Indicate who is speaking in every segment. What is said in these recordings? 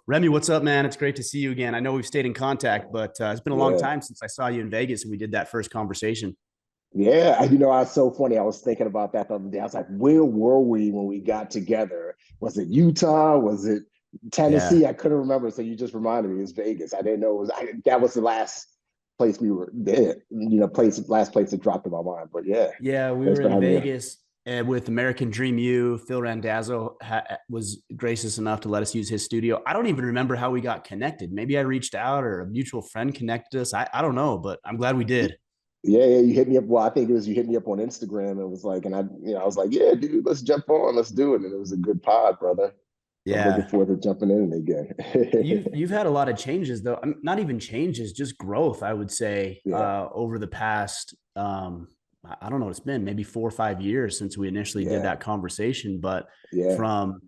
Speaker 1: Remi, what's up, man? It's great to see you again. I know we've stayed in contact, but it's been a long
Speaker 2: Yeah.
Speaker 1: time since I saw you in Vegas and we did that first conversation.
Speaker 2: Yeah. I was so funny. I was thinking about that the other day. I was like, where were we when we got together? Was it Utah? Was it
Speaker 1: Yeah.
Speaker 2: Tennessee? I couldn't remember. So you just reminded me it's Vegas. I didn't know it was that was the last place we were there, last place that dropped in my mind. But yeah,
Speaker 1: Yeah, we
Speaker 2: thanks
Speaker 1: were
Speaker 2: for
Speaker 1: in
Speaker 2: having me.
Speaker 1: Vegas with American Dream U. Phil Randazzo was gracious enough to let us use his studio. I don't even remember how we got connected. Maybe I reached out or a mutual friend connected us. I don't know, but I'm glad we did.
Speaker 2: Yeah, you hit me up. Well, I think it was you hit me up on Instagram and it was like, and I was like, yeah, dude, let's jump on, let's do it. And it was a good pod, brother. I'm looking
Speaker 1: Yeah.
Speaker 2: forward to jumping in
Speaker 1: You've
Speaker 2: again.
Speaker 1: you've had a lot of changes though. Not even changes, just growth, I would say,
Speaker 2: Yeah,
Speaker 1: over the past I don't know what it's been, maybe 4 or 5 years since we initially did
Speaker 2: yeah,
Speaker 1: that conversation. But
Speaker 2: yeah,
Speaker 1: from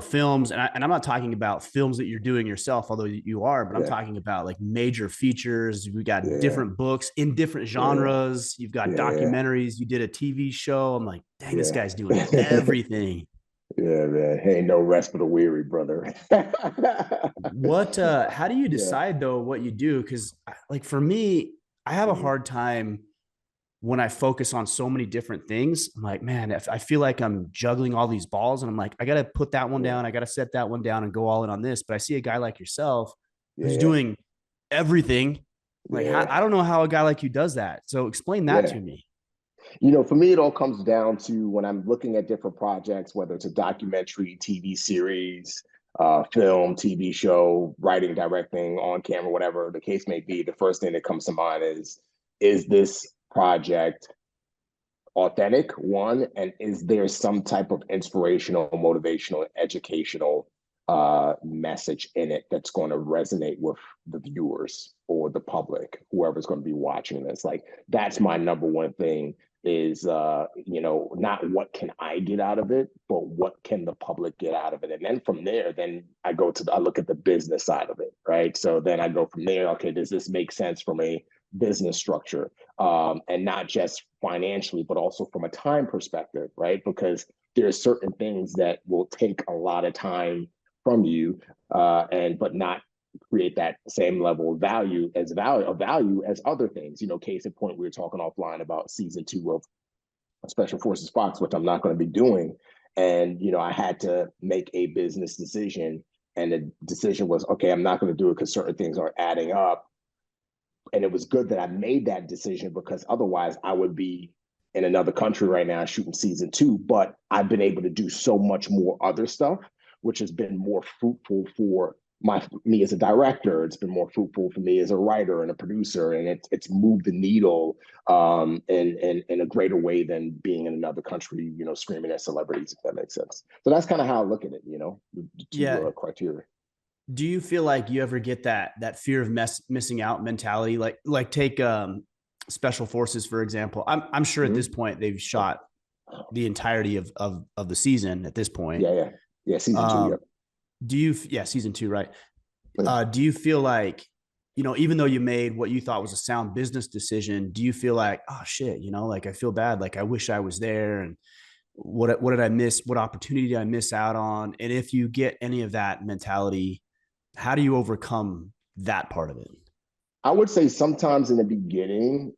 Speaker 1: films, and I'm not talking about films that you're doing yourself, although you are, but I'm
Speaker 2: yeah,
Speaker 1: talking about like major features. We got
Speaker 2: yeah,
Speaker 1: different books in different
Speaker 2: yeah,
Speaker 1: genres. You've got
Speaker 2: yeah,
Speaker 1: documentaries. You did a TV show. I'm like, dang, this
Speaker 2: yeah.
Speaker 1: guy's doing everything.
Speaker 2: Yeah, man. Ain't no rest for the weary, brother.
Speaker 1: What how do you
Speaker 2: Yeah,
Speaker 1: decide though what you do? Because like for me, I have a
Speaker 2: mhm,
Speaker 1: hard time when I focus on so many different things. I'm like, man, if I feel like I'm juggling all these balls and I'm like, I gotta put that one
Speaker 2: yeah,
Speaker 1: down, I gotta set that one down and go all in on this. But I see a guy like yourself
Speaker 2: yeah,
Speaker 1: who's
Speaker 2: yeah,
Speaker 1: doing everything. Like
Speaker 2: yeah,
Speaker 1: I don't know how a guy like you does that. So explain that
Speaker 2: yeah.
Speaker 1: to me.
Speaker 2: For me, it all comes down to when I'm looking at different projects, whether it's a documentary, TV series, film, TV show, writing, directing, on camera, whatever the case may be, the first thing that comes to mind is this project authentic, one, and is there some type of inspirational, motivational, educational message in it that's going to resonate with the viewers or the public, whoever's going to be watching this? Like that's my number one thing is not what can I get out of it, but what can the public get out of it? And then from there, then I look at the business side of it, right? So then I go from there, okay, does this make sense from a business structure? And not just financially, but also from a time perspective, right? Because there's certain things that will take a lot of time from you, and but not create that same level of value as other things. Case in point, we were talking offline about season 2 of Special Forces Fox, which I'm not going to be doing, and I had to make a business decision, and the decision was, okay, I'm not going to do it because certain things are adding up, and it was good that I made that decision because otherwise I would be in another country right now shooting season 2. But I've been able to do so much more other stuff, which has been more fruitful for me as a director. It's been more fruitful for me as a writer and a producer, and it's moved the needle in a greater way than being in another country, screaming at celebrities, if that makes sense. So that's kind of how I look at it, the two
Speaker 1: Yeah.
Speaker 2: criteria.
Speaker 1: Do you feel like you ever get that fear of missing out mentality? Like take special forces, for example. I'm sure at this
Speaker 2: Mm-hmm.
Speaker 1: point they've shot the entirety of the season at this point.
Speaker 2: Yeah, yeah, yeah. Season 2,
Speaker 1: Um,
Speaker 2: yep.
Speaker 1: yeah, season two, right?
Speaker 2: Yeah.
Speaker 1: Do you feel like, even though you made what you thought was a sound business decision, do you feel like, oh shit, like I feel bad, like I wish I was there, and what did I miss? What opportunity did I miss out on? And if you get any of that mentality, how do you overcome that part of it?
Speaker 2: I would say sometimes in the beginning,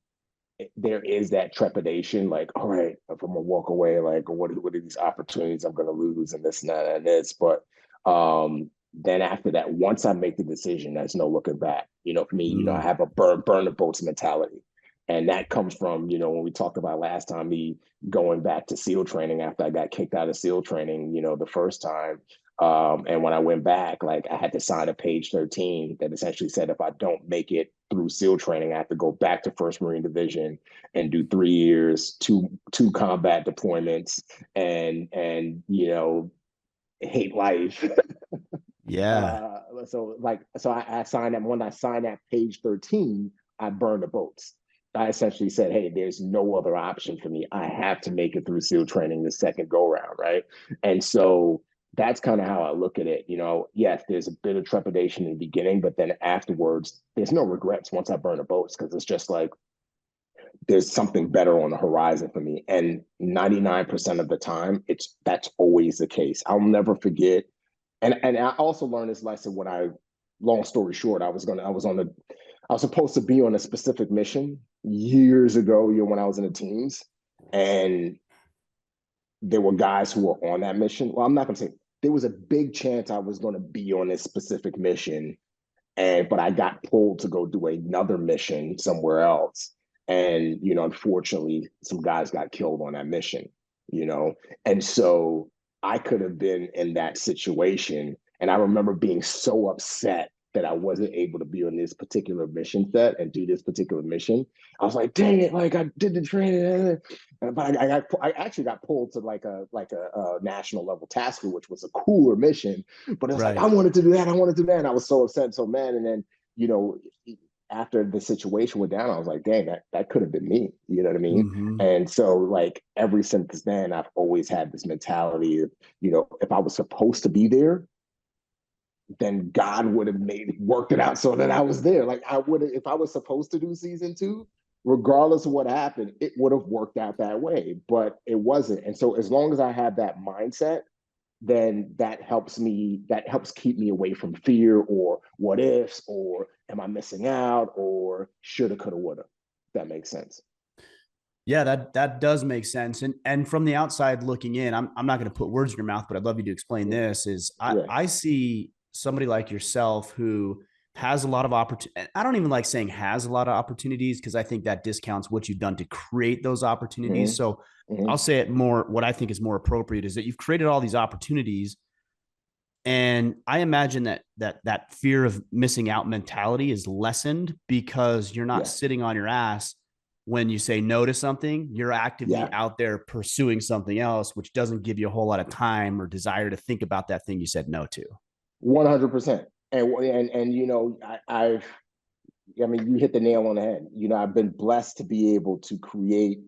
Speaker 2: there is that trepidation, like, all right, if I'm gonna walk away, like, what are these opportunities I'm gonna lose and this and that and this. But then after that, once I make the decision, there's no looking back. For me, I
Speaker 1: Mm,
Speaker 2: have a burn the boats mentality. And that comes from, when we talked about last time, me going back to SEAL training after I got kicked out of SEAL training, the first time. And when I went back, like I had to sign a page 13 that essentially said if I don't make it through SEAL training, I have to go back to First Marine Division and do 3 years, two combat deployments, and hate life.
Speaker 1: yeah.
Speaker 2: I signed that. When I signed that page 13, I burned the boats. I essentially said, hey, there's no other option for me. I have to make it through SEAL training the second go round, right? And so that's kind of how I look at it. Yes, there's a bit of trepidation in the beginning, but then afterwards, there's no regrets once I burn the boats because it's just like there's something better on the horizon for me. And 99% of the time, that's always the case. I'll never forget. And I also learned this lesson when long story short, I was supposed to be on a specific mission years ago, when I was in the teams, and there were guys who were on that mission. Well, I'm not going to say there was a big chance I was going to be on this specific mission, but I got pulled to go do another mission somewhere else. And, unfortunately, some guys got killed on that mission, you know? And so I could have been in that situation. And I remember being so upset that I wasn't able to be on this particular mission set and do this particular mission. I was like, dang it, like I did the training. But I actually got pulled to like a national level tasker, which was a cooler mission. But it was like, I
Speaker 1: Right.
Speaker 2: wanted to do that. I wanted to do that. And I was so upset and so mad. And then, you know, after the situation went down, I was like, dang, that could have been me. You know what I mean?
Speaker 1: Mm-hmm.
Speaker 2: And so, like, ever since then, I've always had this mentality of, if I was supposed to be there, then God would have worked it out so that I was there. Like, I would have, if I was supposed to do season 2, regardless of what happened, it would have worked out that way, but it wasn't. And so, as long as I have that mindset, then that helps keep me away from fear or what ifs or am I missing out or shoulda, coulda, woulda. If that makes sense.
Speaker 1: Yeah, that does make sense. And from the outside looking in, I'm not going to put words in your mouth, but I'd love you to explain
Speaker 2: Yeah.
Speaker 1: this. Is
Speaker 2: Yeah.
Speaker 1: I see somebody like yourself who has a lot of opportunity. I don't even like saying has a lot of opportunities because I think that discounts what you've done to create those opportunities.
Speaker 2: Mm-hmm.
Speaker 1: So I'll
Speaker 2: Mm-hmm.
Speaker 1: say it more. What I think is more appropriate is that you've created all these opportunities, and I imagine that fear of missing out mentality is lessened because you're not
Speaker 2: Yeah.
Speaker 1: sitting on your ass when you say no to something. You're actively
Speaker 2: Yeah.
Speaker 1: out there pursuing something else, which doesn't give you a whole lot of time or desire to think about that thing you said no to.
Speaker 2: 100%. And I mean, you hit the nail on the head. I've been blessed to be able to create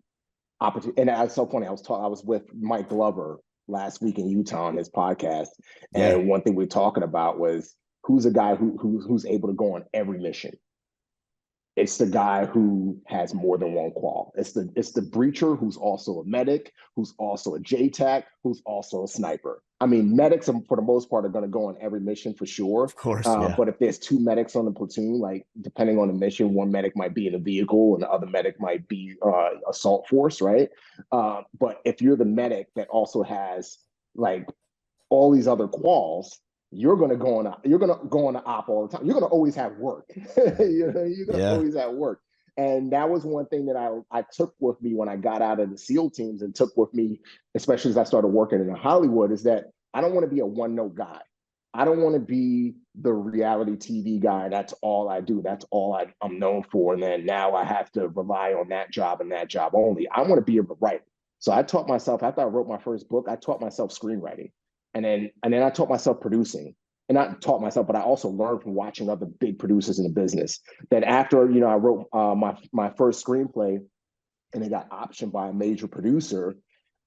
Speaker 2: opportunity. And it's so funny. I was with Mike Glover last week in Utah on his podcast,
Speaker 1: Yeah,
Speaker 2: and one thing we are talking about was who's a guy who's able to go on every mission. It's the guy who has more than one qual. It's the breacher who's also a medic, who's also a JTAC, who's also a sniper. I mean, medics for the most part are going to go on every mission for sure.
Speaker 1: of course. Yeah,
Speaker 2: But if there's 2 medics on the platoon, like depending on the mission, one medic might be in a vehicle and the other medic might be assault force, right? But if you're the medic that also has like all these other quals, you're going to go on the op all the time. You're going to always have work. You're going to
Speaker 1: yeah,
Speaker 2: always have work. And that was one thing that I took with me when I got out of the SEAL teams and took with me, especially as I started working in Hollywood, is that I don't want to be a one note guy. I don't want to be the reality TV guy. That's all I do. That's all I'm known for. And then now I have to rely on that job and that job only. I want to be able to write. So I taught myself, after I wrote my first book, I taught myself screenwriting. And then I taught myself producing. And not taught myself, but I also learned from watching other big producers in the business. That after I wrote my first screenplay, and it got optioned by a major producer,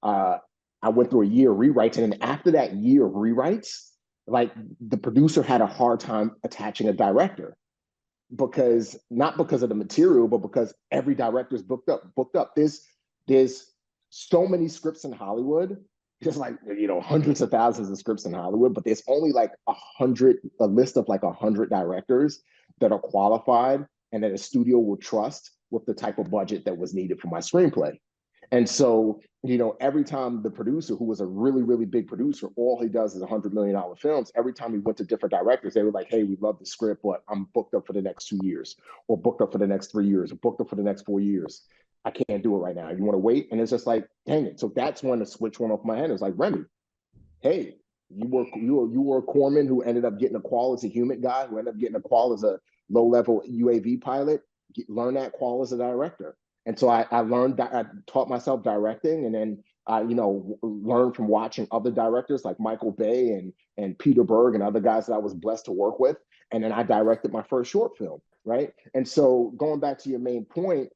Speaker 2: uh, I went through a year of rewrites, and then after that year of rewrites, like the producer had a hard time attaching a director because not because of the material, but because every director is booked up. Booked up. There's so many scripts in Hollywood. There's like hundreds of thousands of scripts in Hollywood, but there's only like a list of like 100 directors that are qualified and that a studio will trust with the type of budget that was needed for my screenplay. And so, every time the producer, who was a really, really big producer, all he does is $100 million films. Every time he went to different directors, they were like, hey, we love the script, but I'm booked up for the next 2 years, or booked up for the next 3 years, or booked up for the next 4 years. I can't do it right now. You want to wait? And it's just like, dang it. So that's when the switch went off my head. It was like, Remi, hey, you were a corpsman who ended up getting a qual as a human guy, who ended up getting a qual as a low level UAV pilot. Learn that qual as a director. And so I learned that I taught myself directing, and then I learned from watching other directors like Michael Bay and Peter Berg and other guys that I was blessed to work with. And then I directed my first short film, right? And so going back to your main point,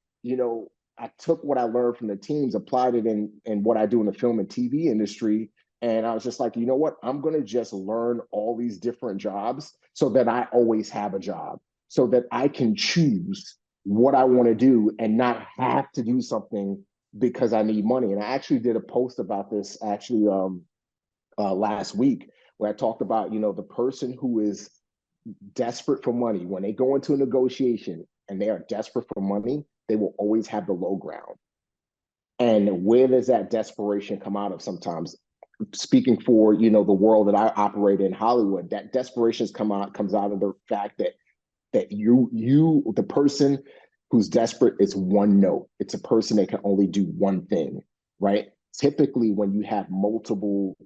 Speaker 2: I took what I learned from the teams, applied it in what I do in the film and TV industry. And I was just like, you know what? I'm going to just learn all these different jobs so that I always have a job, so that I can choose what I want to do and not have to do something because I need money. And I actually did a post about this last week where I talked about, the person who is desperate for money, when they go into a negotiation and they are desperate for money, they will always have the low ground. And where does that desperation come out of sometimes? Speaking for, the world that I operate in, Hollywood, that desperation comes out of the fact that the person who's desperate is one note. It's a person that can only do one thing, right? Typically, when you have multiple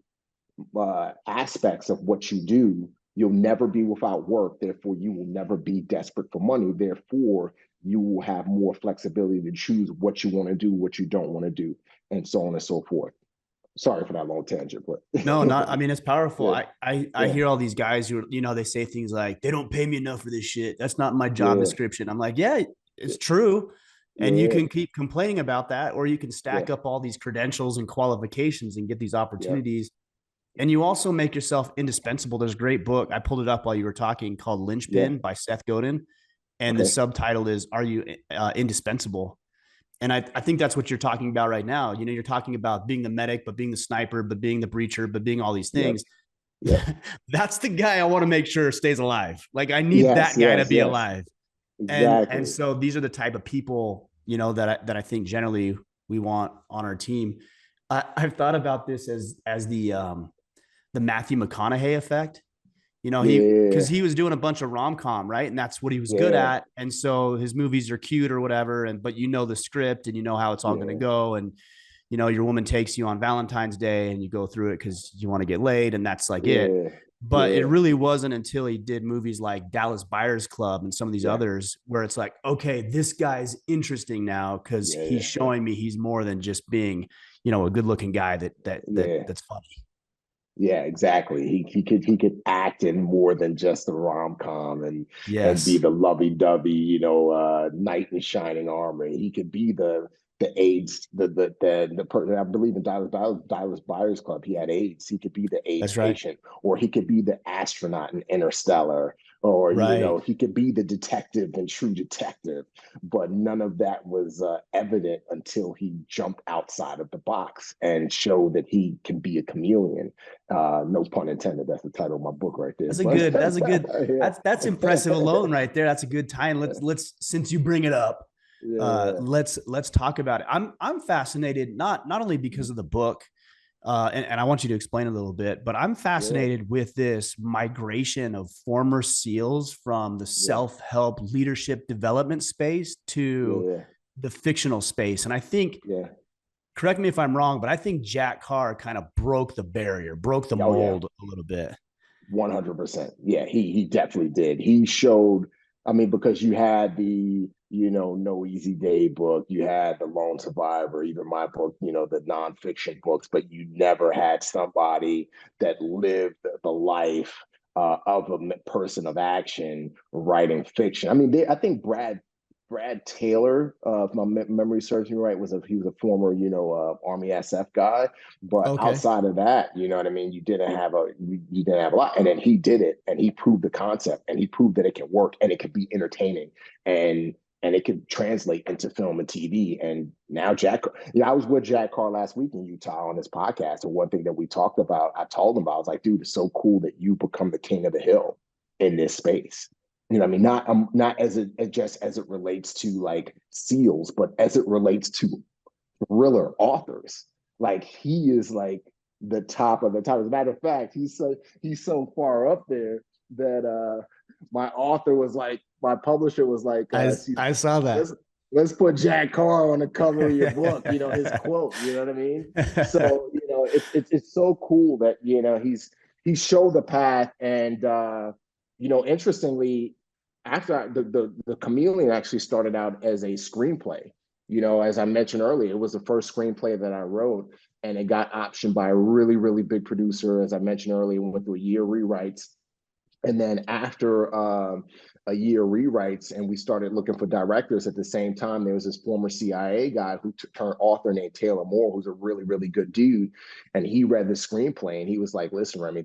Speaker 2: aspects of what you do, you'll never be without work. Therefore, you will never be desperate for money. Therefore, you will have more flexibility to choose what you want to do, what you don't want to do, and so on and so forth. Sorry for that long tangent, but
Speaker 1: No, not. I mean, it's powerful.
Speaker 2: yeah,
Speaker 1: I
Speaker 2: yeah,
Speaker 1: hear all these guys who, they say things like, they don't pay me enough for this shit. That's not my job
Speaker 2: yeah,
Speaker 1: description. I'm like, yeah, it's true. And you
Speaker 2: yeah,
Speaker 1: can keep complaining about that, or you can
Speaker 2: yeah,
Speaker 1: stack up all these credentials and qualifications and get these
Speaker 2: yeah.
Speaker 1: opportunities. And you also make yourself indispensable. There's a great book. I pulled it up while you were talking, called
Speaker 2: Yeah.
Speaker 1: Linchpin by Seth Godin. And the
Speaker 2: Okay.
Speaker 1: subtitle is, Are You Indispensable? And I think that's what you're talking about right now. You're talking about being the medic, but being the sniper, but being the breacher, but being all these
Speaker 2: Yep.
Speaker 1: things.
Speaker 2: Yep.
Speaker 1: That's the guy I want to make sure stays alive. Like, I need
Speaker 2: Yes.
Speaker 1: that guy to
Speaker 2: Yes.
Speaker 1: be
Speaker 2: Yes.
Speaker 1: alive. And
Speaker 2: Exactly.
Speaker 1: so these are the type of people, that I think generally we want on our team. I've thought about this as the Matthew McConaughey effect. Because
Speaker 2: Yeah.
Speaker 1: he was doing a bunch of rom-com, right? And that's what he was good
Speaker 2: Yeah.
Speaker 1: at. And so his movies are cute or whatever. But the script and you know how it's all going to
Speaker 2: Yeah.
Speaker 1: go. And, your woman takes you on Valentine's Day and you go through it because you want to get laid. And that's like it.
Speaker 2: Yeah.
Speaker 1: But it
Speaker 2: Yeah.
Speaker 1: really wasn't until he did movies like Dallas Buyers Club and some of these
Speaker 2: Yeah.
Speaker 1: others where it's like, okay, this guy's interesting now because
Speaker 2: Yeah.
Speaker 1: he's
Speaker 2: Yeah.
Speaker 1: showing me he's more than just being, a good looking guy
Speaker 2: Yeah.
Speaker 1: that's funny.
Speaker 2: Yeah, exactly. He could act in more than just the rom com and be
Speaker 1: Yes,
Speaker 2: the lovey dovey, knight in shining armor. He could be the AIDS, the person. I believe in Dallas Buyers Club. He had AIDS. He could be the AIDS
Speaker 1: that's right.
Speaker 2: patient, or he could be the astronaut in Interstellar, or
Speaker 1: Right.
Speaker 2: he could be the detective in True Detective. But none of that was evident until he jumped outside of the box and showed that he can be a chameleon. No pun intended. That's the title of my book right there.
Speaker 1: That's a
Speaker 2: But
Speaker 1: good. That's a good. That's impressive
Speaker 2: yeah,
Speaker 1: alone right there. That's a good time. Let's since you bring it up,
Speaker 2: yeah,
Speaker 1: let's talk about it. I'm fascinated not only because of the book, and I want you to explain a little bit, but I'm
Speaker 2: yeah,
Speaker 1: fascinated with this migration of former SEALs from the
Speaker 2: yeah,
Speaker 1: self-help leadership development space to
Speaker 2: yeah,
Speaker 1: the fictional space. And I think,
Speaker 2: yeah.
Speaker 1: correct me if I'm wrong, but I think Jack Carr kind of broke the barrier, broke the
Speaker 2: Oh yeah,
Speaker 1: mold a little bit.
Speaker 2: 100%. Yeah, he definitely did. He showed. I mean, because you had the No Easy Day book, you had the Lone Survivor, even my book, the nonfiction books, but you never had somebody that lived the life of a person of action writing fiction. I mean, I think Brad Taylor, if my memory serves me right, he was a former Army SF guy. But
Speaker 1: Okay.
Speaker 2: outside of that, you know what I mean. You didn't have a lot, and then he did it, and he proved the concept, and he proved that it can work, and it can be entertaining, and it can translate into film and TV. And now I was with Jack Carr last week in Utah on this podcast, and one thing that we talked about, I told him about, I was like, dude, it's so cool that you become the king of the hill in this space. You know what I mean? Not just as it relates to like SEALs, but as it relates to thriller authors. Like he is like the top of the top. As a matter of fact, he's so far up there that my publisher was like,
Speaker 1: I saw that.
Speaker 2: let's put Jack Carr on the cover of your book, his quote, you know what I mean? So, it's so cool that, he showed the path. And interestingly, after the Chameleon actually started out as a screenplay. As I mentioned earlier, it was the first screenplay that I wrote, and it got optioned by a really, really big producer. As I mentioned earlier, went through a year rewrites. And then after a year rewrites, and we started looking for directors at the same time, there was this former CIA guy who turned author named Taylor Moore, who's a really, really good dude. And he read the screenplay and he was like, listen, Remi,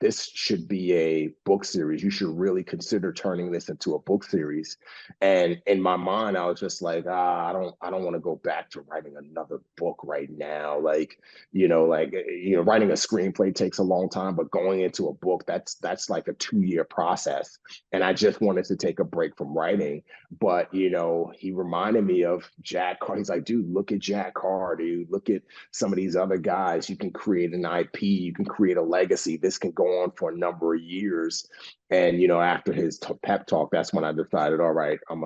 Speaker 2: this should be a book series. You should really consider turning this into a book series. And in my mind, I was just like, I don't want to go back to writing another book right now. Like, writing a screenplay takes a long time, but going into a book, that's like a 2 year process. And I just wanted to take a break from writing. But, he reminded me of Jack Carr. He's like, dude, look at Jack Carr, dude. Look at some of these other guys. You can create an IP, you can create a legacy. This can go on for a number of years. And, after his pep talk, that's when I decided, all right, I'm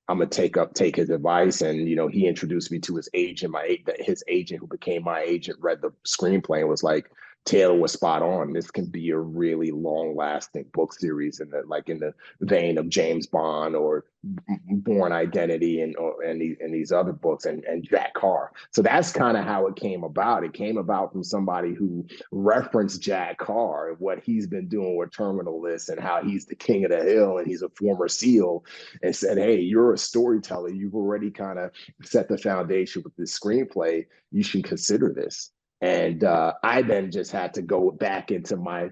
Speaker 2: gonna take his advice. And he introduced me to his agent. His agent, who became my agent, read the screenplay and was like, Taylor was spot on. This can be a really long lasting book series in the vein of James Bond or Born Identity and these other books and Jack Carr. So that's kind of how it came about. It came about from somebody who referenced Jack Carr, what he's been doing with Terminal List and how he's the king of the hill and he's a former SEAL, and said, hey, you're a storyteller. You've already kind of set the foundation with this screenplay. You should consider this. And I then just had to go back into my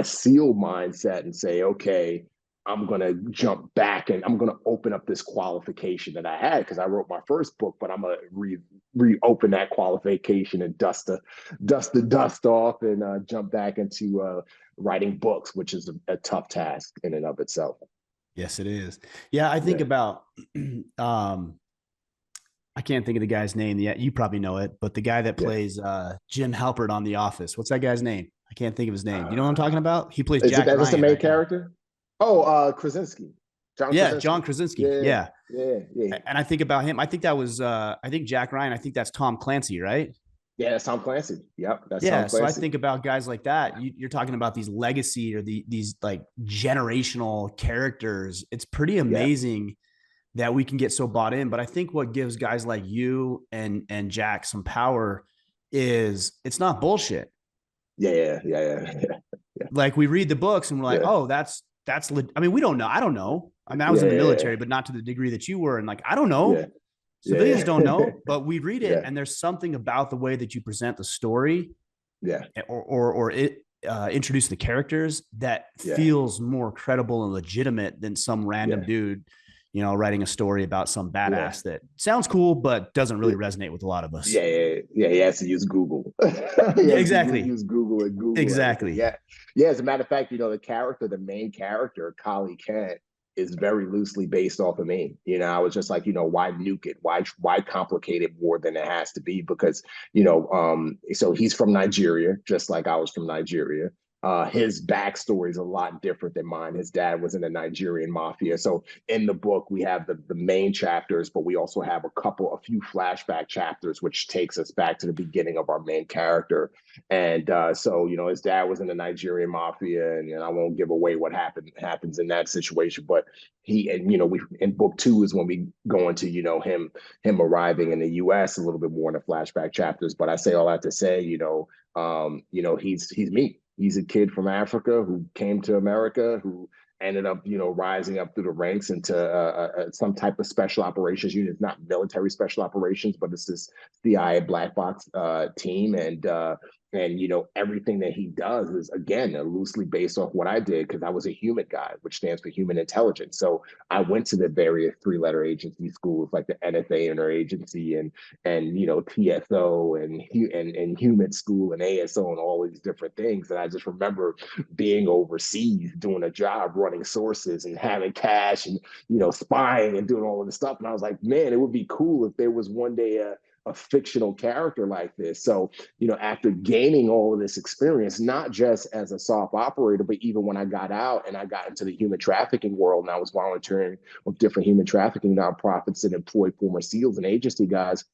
Speaker 2: SEAL mindset and say, okay, I'm going to jump back and I'm going to open up this qualification that I had because I wrote my first book, but I'm going to reopen that qualification and dust the dust off and jump back into writing books, which is a tough task in and of itself.
Speaker 1: Yes, it is. Yeah, I think about I can't think of the guy's name yet. You probably know it, but the guy that plays Jim Halpert on The Office. What's that guy's name? I can't think of his name. You know what I'm talking about? He plays Jack Ryan.
Speaker 2: Is the main character? Oh, Krasinski.
Speaker 1: John Krasinski. Yeah.
Speaker 2: Yeah.
Speaker 1: And I think about him. I think that was I think Jack Ryan. I think that's Tom Clancy, right?
Speaker 2: Yeah, that's Tom Clancy. Yep, that's Tom Clancy.
Speaker 1: So I think about guys like that. You're talking about these legacy or these like generational characters. It's pretty amazing that we can get so bought in. But I think what gives guys like you and Jack some power is it's not bullshit.
Speaker 2: Yeah.
Speaker 1: Like we read the books and we're like, oh, that's I mean, we don't know. I don't know. I mean, I was in the military, but not to the degree that you were. And like, I don't know. Civilians don't know, but we read it, and there's something about the way that you present the story, or introduce the characters that feels more credible and legitimate than some random dude, writing a story about some badass that sounds cool but doesn't really resonate with a lot of us.
Speaker 2: He has to use Google.
Speaker 1: Exactly.
Speaker 2: Use Google and Google.
Speaker 1: Exactly.
Speaker 2: As a matter of fact, the main character, Kali Kent, is very loosely based off of me. I was just like, why nuke it? Why complicate it more than it has to be? Because, so he's from Nigeria, just like I was from Nigeria. His backstory is a lot different than mine. His dad was in the Nigerian mafia. So in the book, we have the main chapters, but we also have a few flashback chapters, which takes us back to the beginning of our main character. And so, his dad was in the Nigerian mafia, and I won't give away what happens in that situation. But we in book 2 is when we go into, him arriving in the US a little bit more in the flashback chapters. But I say all that to say, he's me. He's a kid from Africa who came to America, who ended up, rising up through the ranks into some type of special operations unit. It's not military special operations, but it's this CIA black box team. And everything that he does is, again, loosely based off what I did, because I was a human guy, which stands for human intelligence. So I went to the various 3-letter agency schools like the NSA interagency and TSO and human school and ASO and all these different things. And I just remember being overseas doing a job running sources and having cash and spying and doing all of this stuff. And I was like, man, it would be cool if there was one day a fictional character like this. So, after gaining all of this experience, not just as a soft operator, but even when I got out and I got into the human trafficking world and I was volunteering with different human trafficking nonprofits that employ former SEALs and agency guys,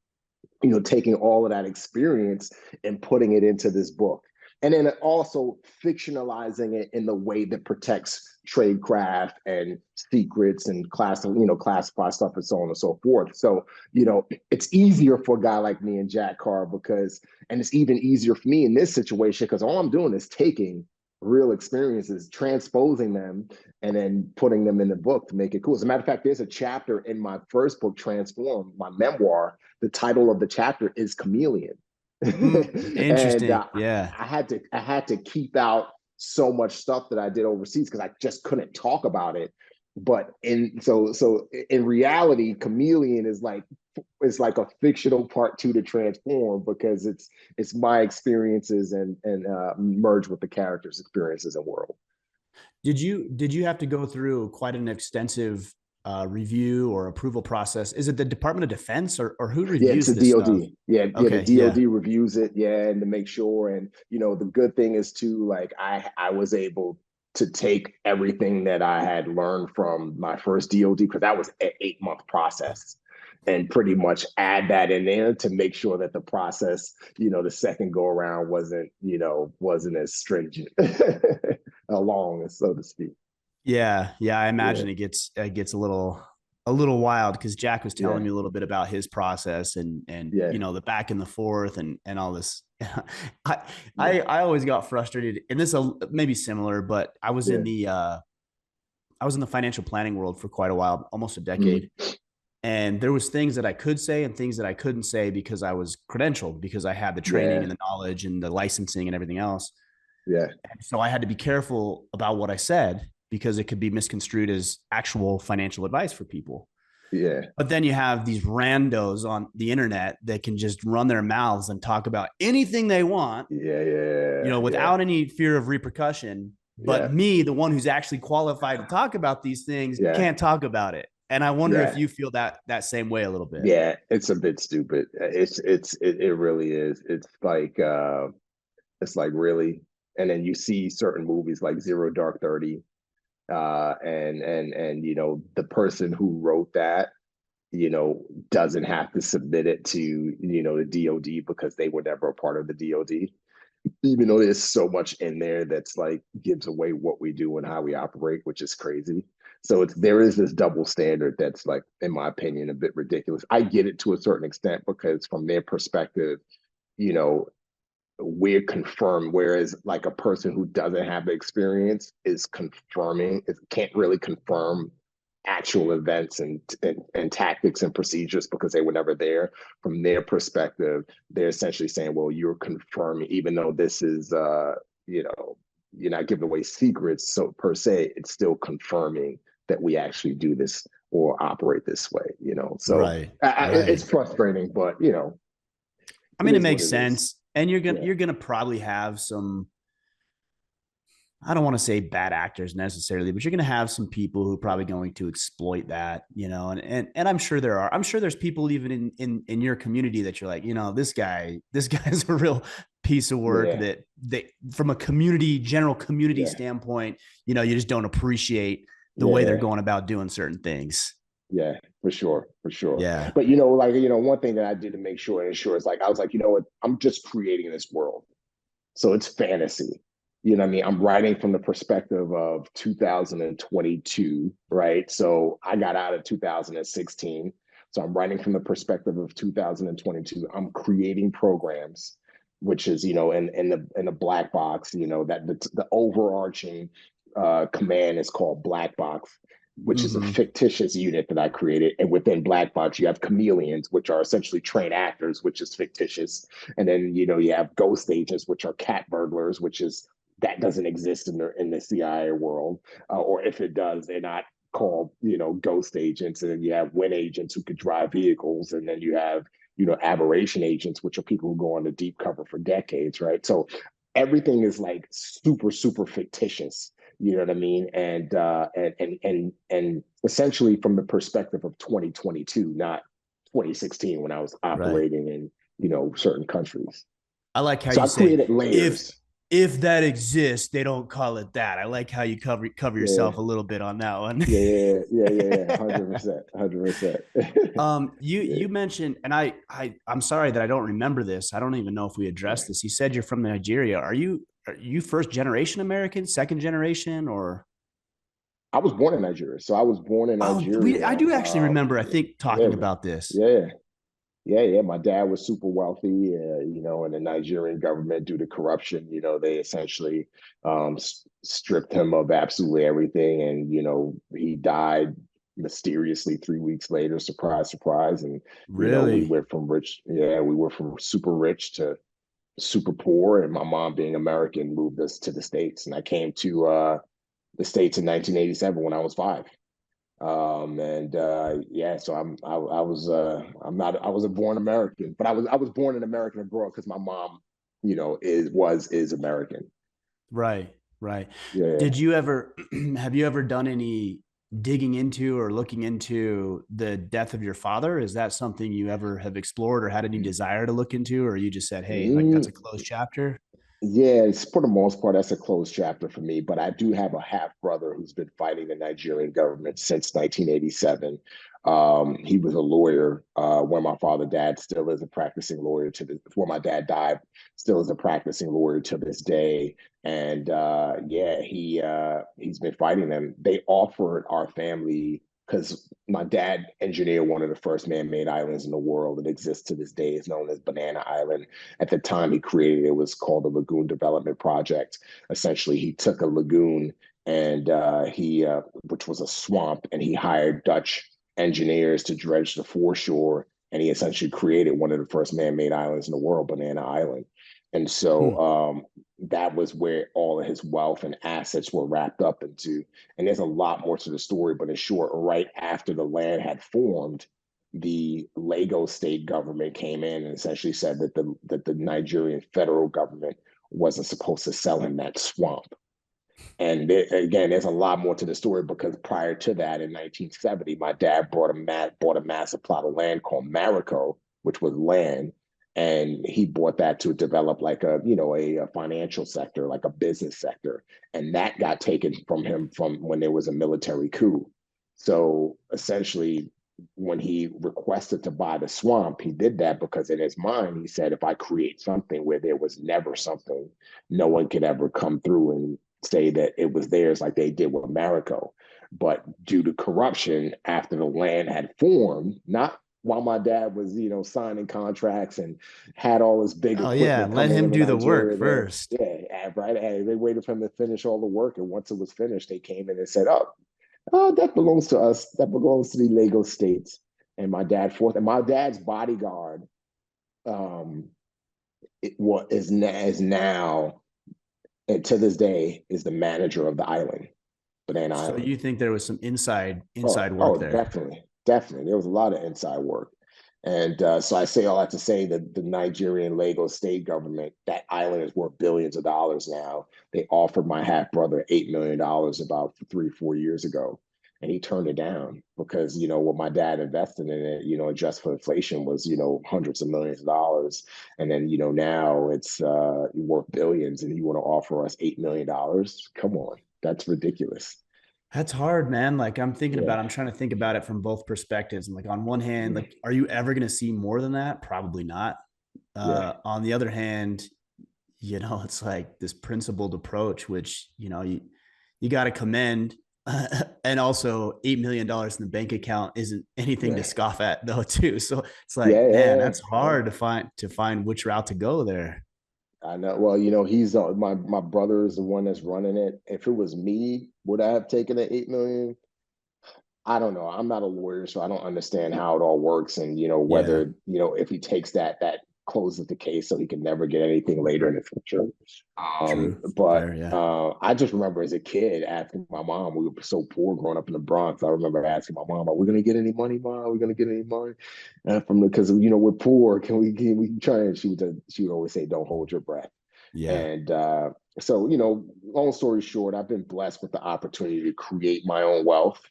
Speaker 2: taking all of that experience and putting it into this book. And then also fictionalizing it in the way that protects tradecraft and secrets and classified stuff and so on and so forth. So, it's easier for a guy like me and Jack Carr and it's even easier for me in this situation because all I'm doing is taking real experiences, transposing them, and then putting them in the book to make it cool. As a matter of fact, there's a chapter in my first book, Transform, my memoir. The title of the chapter is Chameleon.
Speaker 1: Interesting.
Speaker 2: I had to keep out so much stuff that I did overseas because I just couldn't talk about it. But in reality, Chameleon is like a fictional part two to Transform, because it's my experiences and merge with the characters' experiences and world.
Speaker 1: Did you have to go through quite an extensive review or approval process? Is it the Department of Defense, or who
Speaker 2: Yeah, it's
Speaker 1: reviews
Speaker 2: the
Speaker 1: this stuff?
Speaker 2: DoD. Yeah, the
Speaker 1: Okay, yeah,
Speaker 2: DoD reviews it. Yeah, and to make sure. And the good thing is too, like I was able to take everything that I had learned from my first DoD, because that was an 8-month process, and pretty much add that in there to make sure that the process, the second go around wasn't as stringent, along, so to speak.
Speaker 1: yeah. I
Speaker 2: Yeah,
Speaker 1: imagine it gets a little wild, because Jack was telling
Speaker 2: yeah,
Speaker 1: me a little bit about his process, and
Speaker 2: yeah,
Speaker 1: the back and the forth and all this. I,
Speaker 2: yeah,
Speaker 1: I always got frustrated, and this may be similar, but
Speaker 2: yeah.
Speaker 1: I was in the financial planning world for quite a while, almost a decade.
Speaker 2: Mm-hmm.
Speaker 1: And there was things that I could say and things that I couldn't say because I was credentialed, because I had the training
Speaker 2: Yeah,
Speaker 1: and the knowledge and the licensing and everything else.
Speaker 2: yeah,
Speaker 1: And so I had to be careful about what I said, because it could be misconstrued as actual financial advice for people.
Speaker 2: yeah,
Speaker 1: But then you have these randos on the internet that can just run their mouths and talk about anything they want,
Speaker 2: yeah, yeah, yeah,
Speaker 1: without any fear of repercussion. But
Speaker 2: yeah,
Speaker 1: me, the one who's actually qualified to talk about these things,
Speaker 2: yeah,
Speaker 1: can't talk about it. And I wonder if
Speaker 2: yeah,
Speaker 1: you feel that same way a little bit.
Speaker 2: yeah. It's a bit stupid. It really is. It's like, really. And then you see certain movies like Zero Dark 30, and the person who wrote that, you know, doesn't have to submit it to, the DoD, because they were never a part of the DoD. Even though there's so much in there that's like gives away what we do and how we operate, which is crazy. So there is this double standard that's, like, in my opinion, a bit ridiculous. I get it to a certain extent, because from their perspective, you know, we're confirmed, whereas like a person who doesn't have the experience is confirming, it can't really confirm actual events and tactics and procedures, because they were never there. From their perspective, they're essentially saying, well, you're confirming, even though this is you know you're not giving away secrets, so per se it's still confirming that we actually do this or operate this way. So
Speaker 1: Right.
Speaker 2: it's
Speaker 1: Right.
Speaker 2: frustrating, but
Speaker 1: I
Speaker 2: it
Speaker 1: mean, it
Speaker 2: is what
Speaker 1: makes
Speaker 2: it is.
Speaker 1: sense. And you're gonna
Speaker 2: Yeah,
Speaker 1: you're gonna probably have some, I don't want to say bad actors necessarily, but you're going to have some people who are probably going to exploit that, and I'm sure I'm sure there's people even in your community that you're like, this guy's a real piece of work,
Speaker 2: yeah,
Speaker 1: that from a general community
Speaker 2: yeah,
Speaker 1: standpoint, you just don't appreciate the way they're
Speaker 2: yeah,
Speaker 1: going about doing certain things.
Speaker 2: yeah, for sure, for sure.
Speaker 1: Yeah.
Speaker 2: But like, one thing that I did to make sure and ensure is, like, I was like, you know what, I'm just creating this world. So it's fantasy. You know what I mean? I'm writing from the perspective of 2022, right? So I got out of 2016. So I'm writing from the perspective of 2022. I'm creating programs, which is, in the black box, that the overarching command is called black box, which is a
Speaker 1: Mm-hmm.
Speaker 2: fictitious unit that I created. And within black box, you have chameleons, which are essentially trained actors, which is fictitious. And then, you have ghost agents, which are cat burglars, which is that doesn't exist in the CIA world, or if it does, they're not called ghost agents. And then you have wind agents who could drive vehicles, and then you have aberration agents, which are people who go on the deep cover for decades, right? So everything is like super super fictitious. You know what I mean? And essentially from the perspective of 2022, not 2016, when I was
Speaker 1: Right.
Speaker 2: operating in certain countries.
Speaker 1: I like how
Speaker 2: So
Speaker 1: you
Speaker 2: I
Speaker 1: say,
Speaker 2: created
Speaker 1: if
Speaker 2: layers.
Speaker 1: if that exists, they don't call it that. I like how you cover
Speaker 2: Yeah,
Speaker 1: yourself a little bit on that one.
Speaker 2: yeah. 100%, 100%.
Speaker 1: You
Speaker 2: Yeah,
Speaker 1: you mentioned, and I'm sorry that I don't remember this. I don't even know if we
Speaker 2: yeah.
Speaker 1: addressed this. You said you're from Nigeria. Are you first generation American, second generation, or?
Speaker 2: I was born in Nigeria, so I was born in
Speaker 1: Oh, I
Speaker 2: Nigeria.
Speaker 1: do actually remember, I think,
Speaker 2: Yeah,
Speaker 1: talking about this.
Speaker 2: yeah, yeah. My dad was super wealthy, and the Nigerian government, due to corruption, they essentially stripped him of absolutely everything, and he died mysteriously 3 weeks later. Surprise, surprise. And we
Speaker 1: Really?
Speaker 2: went from rich, yeah, we were from super rich to super poor, and my mom, being American, moved us to the States. And I came to the States in 1987 when I was 5. And yeah, so I was a born American, but I was born an American abroad because my mom, is American.
Speaker 1: Right, right.
Speaker 2: Yeah.
Speaker 1: Did you ever have you ever done any digging into or looking into the death of your father? Is that something you ever have explored or had any desire to look into, or you just said, "Hey, like that's a
Speaker 2: Mm,
Speaker 1: closed chapter"?
Speaker 2: Yeah, it's for the most part, that's a closed chapter for me. But I do have a half brother who's been fighting the Nigerian government since 1987. He was a lawyer when my father dad still is a practicing lawyer to the before my dad died, still is a practicing lawyer to this day. And yeah, he's been fighting them. They offered our family because my dad engineered one of the first man-made islands in the world that exists to this day. It's known as Banana Island. At the time he created it, it was called the Lagoon Development Project. Essentially, he took a lagoon and which was a swamp, and he hired Dutch engineers to dredge the foreshore, and he essentially created one of the first man-made islands in the world, Banana Island. And so
Speaker 1: Hmm.
Speaker 2: that was where all of his wealth and assets were wrapped up into. And there's a lot more to the story, but in short, right after the land had formed, the Lagos state government came in and essentially said that the Nigerian federal government wasn't supposed to sell him that swamp. And again, there's a lot more to the story because prior to that, in 1970, my dad bought a massive plot of land called Marico, which was land, and he bought that to develop like a financial sector, like a business sector, and that got taken from him from when there was a military coup. So essentially, when he requested to buy the swamp, he did that because in his mind he said, if I create something where there was never something, no one could ever come through and say that it was theirs like they did with Marico. But due to corruption, after the land had formed, not while my dad was, signing contracts and had all this big
Speaker 1: Oh yeah,
Speaker 2: equipment
Speaker 1: let
Speaker 2: coming
Speaker 1: him
Speaker 2: into
Speaker 1: do the work
Speaker 2: Nigeria there.
Speaker 1: first.
Speaker 2: Yeah, right. They waited for him to finish all the work. And once it was finished, they came in and said, oh, that belongs to us. That belongs to the Lagos states. And my dad forth and my dad's bodyguard um is now and to this day is the manager of the island, Banana
Speaker 1: So
Speaker 2: Island.
Speaker 1: you think there was some inside work
Speaker 2: Oh,
Speaker 1: there?
Speaker 2: definitely, definitely. There was a lot of inside work, and so I say all that to say that the Nigerian Lagos state government, that island is worth billions of dollars now. They offered my half brother $8 million about 3, 4 years ago, and he turned it down because what my dad invested in it, just for inflation was hundreds of millions of dollars, and then now it's worth billions, and you want to offer us $8 million? Come on, that's ridiculous.
Speaker 1: That's hard, man. Like
Speaker 2: Yeah,
Speaker 1: I'm trying to think about it from both perspectives. And like on one hand,
Speaker 2: yeah,
Speaker 1: like, are you ever going to see more than that? Probably not.
Speaker 2: yeah.
Speaker 1: On the other hand, it's like this principled approach, which, you got to commend. And also $8 million in the bank account isn't anything to
Speaker 2: Yeah.
Speaker 1: scoff at though, too. So it's
Speaker 2: Yeah,
Speaker 1: like, man,
Speaker 2: yeah,
Speaker 1: that's
Speaker 2: yeah.
Speaker 1: hard to find which route to go there.
Speaker 2: I know. Well, he's my brother is the one that's running it. If it was me, would I have taken the 8 million? I don't know. I'm not a lawyer, so I don't understand how it all works, and
Speaker 1: Yeah,
Speaker 2: whether if he takes that closes the case, so he can never get anything later in the future.
Speaker 1: true.
Speaker 2: But
Speaker 1: Fair. Yeah.
Speaker 2: I just remember as a kid asking my mom. We were so poor growing up in the Bronx. I remember asking my mom, "Are we going to get any money, mom? Are we going to get any money?" From because we're poor. Can we try? And she would always say, "Don't hold your breath."
Speaker 1: Yeah.
Speaker 2: And so, long story short, I've been blessed with the opportunity to create my own wealth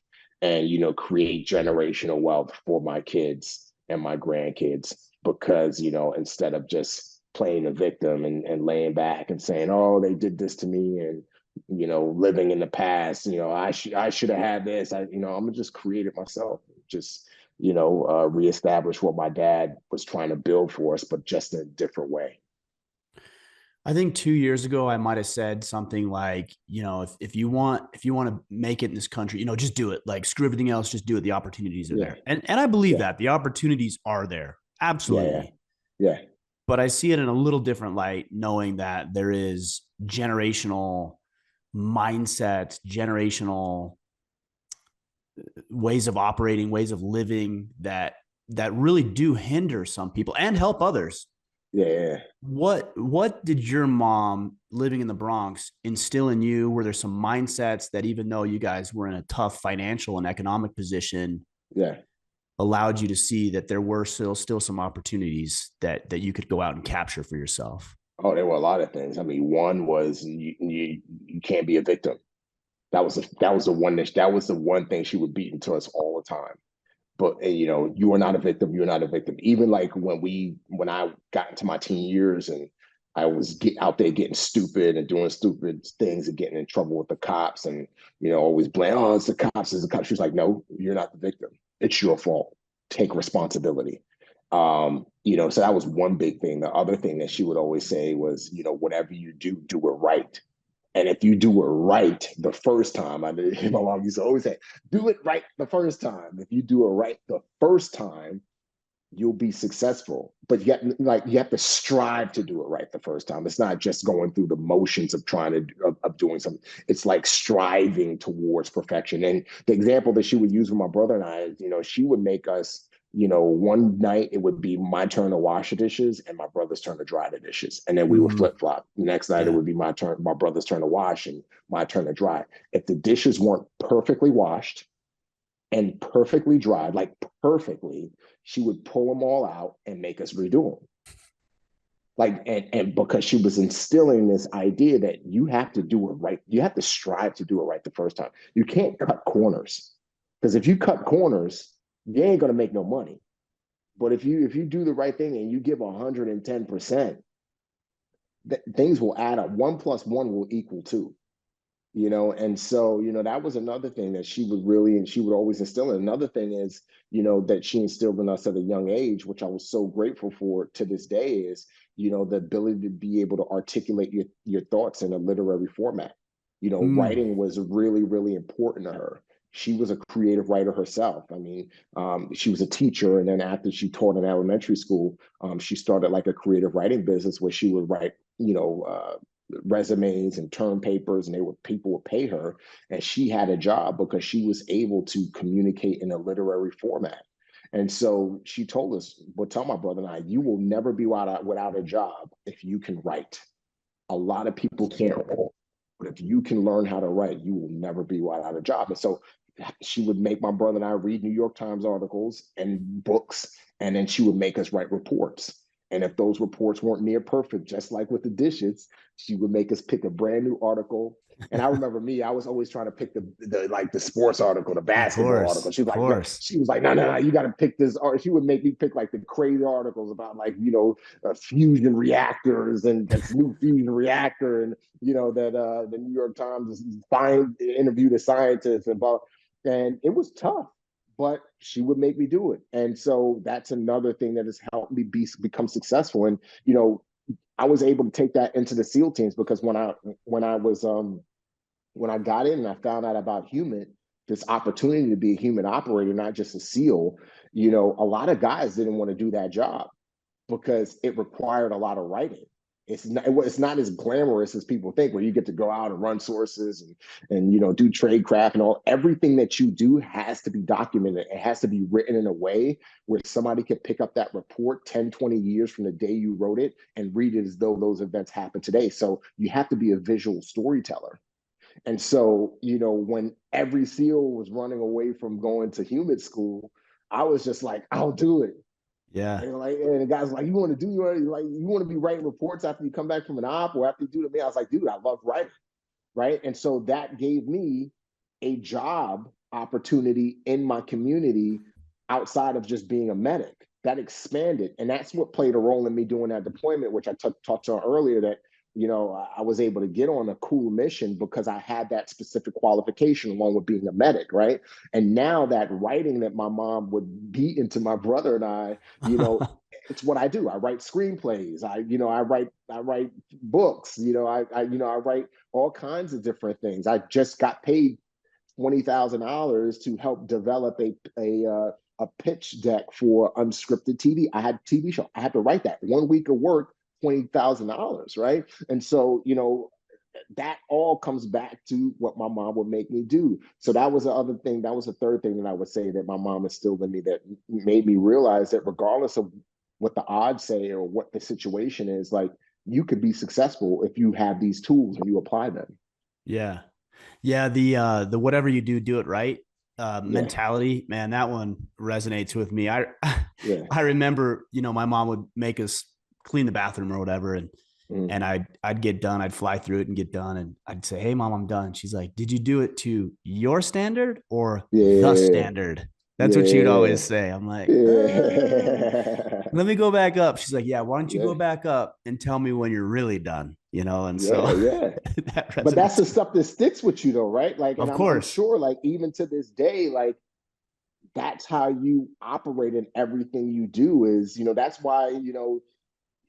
Speaker 2: and, create generational wealth for my kids and my grandkids because, instead of just playing a victim and laying back and saying, oh, they did this to me and, living in the past, I should have had this. I'm gonna just create it myself. Just, reestablish what my dad was trying to build for us, but just in a different way.
Speaker 1: I think 2 years ago I might have said something like, if you want to make it in this country, just do it. Like screw everything else, just do it. The opportunities are
Speaker 2: Yeah.
Speaker 1: there. And I believe
Speaker 2: Yeah.
Speaker 1: that the opportunities are there.
Speaker 2: Yeah, yeah,
Speaker 1: Absolutely.
Speaker 2: yeah,
Speaker 1: But I see it in a little different light, knowing that there is generational mindset, generational ways of operating, ways of living that really do hinder some people and help others.
Speaker 2: Yeah,
Speaker 1: What did your mom living in the Bronx instill in you? Were there some mindsets that even though you guys were in a tough financial and economic position,
Speaker 2: yeah.
Speaker 1: allowed you to see that there were still some opportunities that you could go out and capture for yourself?
Speaker 2: Oh, there were a lot of things. I mean, one was you can't be a victim. That was the one thing she would beat into us all the time. But you know, you are not a victim. You're not a victim. Even like when I got into my teen years and I was out there getting stupid and doing stupid things and getting in trouble with the cops and you know always blame, oh, it's the cops, it's the cops. She was like, no, you're not the victim. It's your fault. Take responsibility. You know, so that was one big thing. The other thing that she would always say was, you know, whatever you do, do it right. And if you do it right the first time, I mean, my mom used to always say, do it right the first time. If you do it right the first time, you'll be successful. But yet, like you have to strive to do it right the first time. It's not just going through the motions of trying to of doing something. It's like striving towards perfection. And the example that she would use with my brother and I is, you know, she would make us, you know, one night it would be my turn to wash the dishes and my brother's turn to dry the dishes. And then we would
Speaker 1: Mm-hmm.
Speaker 2: flip flop. The next night it
Speaker 1: Yeah.
Speaker 2: would be my turn, my brother's turn to wash and my turn to dry. If the dishes weren't perfectly washed and perfectly dried, like perfectly, she would pull them all out and make us redo them. Like, and because she was instilling this idea that you have to do it right, you have to strive to do it right the first time. You can't cut corners because if you cut corners, you ain't gonna make no money. But if you do the right thing and you give 110%, things will add up. One plus one will equal two. You know, and so you know that was another thing that she would really and she would always instill in. Another thing is, you know, that she instilled in us at a young age, which I was so grateful for to this day, is you know the ability to be able to articulate your thoughts in a literary format. You know,
Speaker 1: Mm.
Speaker 2: writing was really really important to her. She was a creative writer herself. I mean, she was a teacher, and then after she taught in elementary school, she started like a creative writing business where she would write, you know, resumes and term papers, and people would pay her, and she had a job because she was able to communicate in a literary format. And so she told us, well, tell my brother and I, you will never be without a job if you can write. A lot of people can't, but if you can learn how to write, you will never be without a job. And so she would make my brother and I read New York Times articles and books, and then she would make us write reports. And if those reports weren't near perfect, just like with the dishes, she would make us pick a brand new article. And I remember me, I was always trying to pick the like the sports article, the
Speaker 1: Of
Speaker 2: basketball article.
Speaker 1: course.
Speaker 2: She was
Speaker 1: Of
Speaker 2: like, no,
Speaker 1: course.
Speaker 2: she was like, no, no, no, you got to pick this. Or she would make me pick like the crazy articles about like, you know, fusion reactors and this new fusion reactor, and you know that the New York Times interviewed a scientist about, and it was tough, but she would make me do it. And so that's another thing that has helped me become successful. And you know, I was able to take that into the SEAL teams because when I got in and I found out about this opportunity to be a human operator, not just a SEAL, you know, a lot of guys didn't want to do that job because it required a lot of writing. It's not as glamorous as people think, where you get to go out and run sources and you know do trade craft and all. Everything that you do has to be documented. It has to be written in a way where somebody can pick up that report 10, 20 years from the day you wrote it and read it as though those events happened today. So you have to be a visual storyteller. And so, you know, when every SEAL was running away from going to human school, I was just like, I'll do it.
Speaker 1: Yeah.
Speaker 2: And the guy's like, you want to do you want to be writing reports after you come back from an op or after you do to me? I was like, dude, I love writing, right? And so that gave me a job opportunity in my community outside of just being a medic. That expanded, and that's what played a role in me doing that deployment, which I talked on earlier. That you know I was able to get on a cool mission because I had that specific qualification along with being a medic, right? And now that writing that my mom would beat into my brother and I, you know, it's what I do. I write screenplays. I write books. I write all kinds of different things. I just got paid $20,000 to help develop a pitch deck for unscripted TV. I had a TV show. I had to write that 1 week of work, $20,000, right? And so that all comes back to what my mom would make me do. So that was the other thing. That was the third thing that I would say that my mom instilled in me that made me realize that regardless of what the odds say or what the situation is, like you could be successful if you have these tools and you apply them.
Speaker 1: Yeah. Yeah, the whatever you do, do it right
Speaker 2: Yeah,
Speaker 1: mentality, man, that one resonates with me. I
Speaker 2: yeah,
Speaker 1: I remember, my mom would make us clean the bathroom or whatever, and
Speaker 2: mm,
Speaker 1: I'd get done. I'd fly through it and get done, and I'd say, "Hey, mom, I'm done." She's like, "Did you do it to your standard or the
Speaker 2: yeah,
Speaker 1: standard?" That's what she would
Speaker 2: yeah,
Speaker 1: always say. I'm like,
Speaker 2: yeah,
Speaker 1: let me go back up. She's like, "Yeah, why don't you
Speaker 2: yeah,
Speaker 1: go back up and tell me when you're really done?" And so
Speaker 2: yeah, yeah.
Speaker 1: that
Speaker 2: But that's
Speaker 1: resonates.
Speaker 2: the stuff that sticks with you though, right? Like, and
Speaker 1: Of
Speaker 2: I'm
Speaker 1: course.
Speaker 2: sure like even to this day, like that's how you operate in everything you do is, that's why,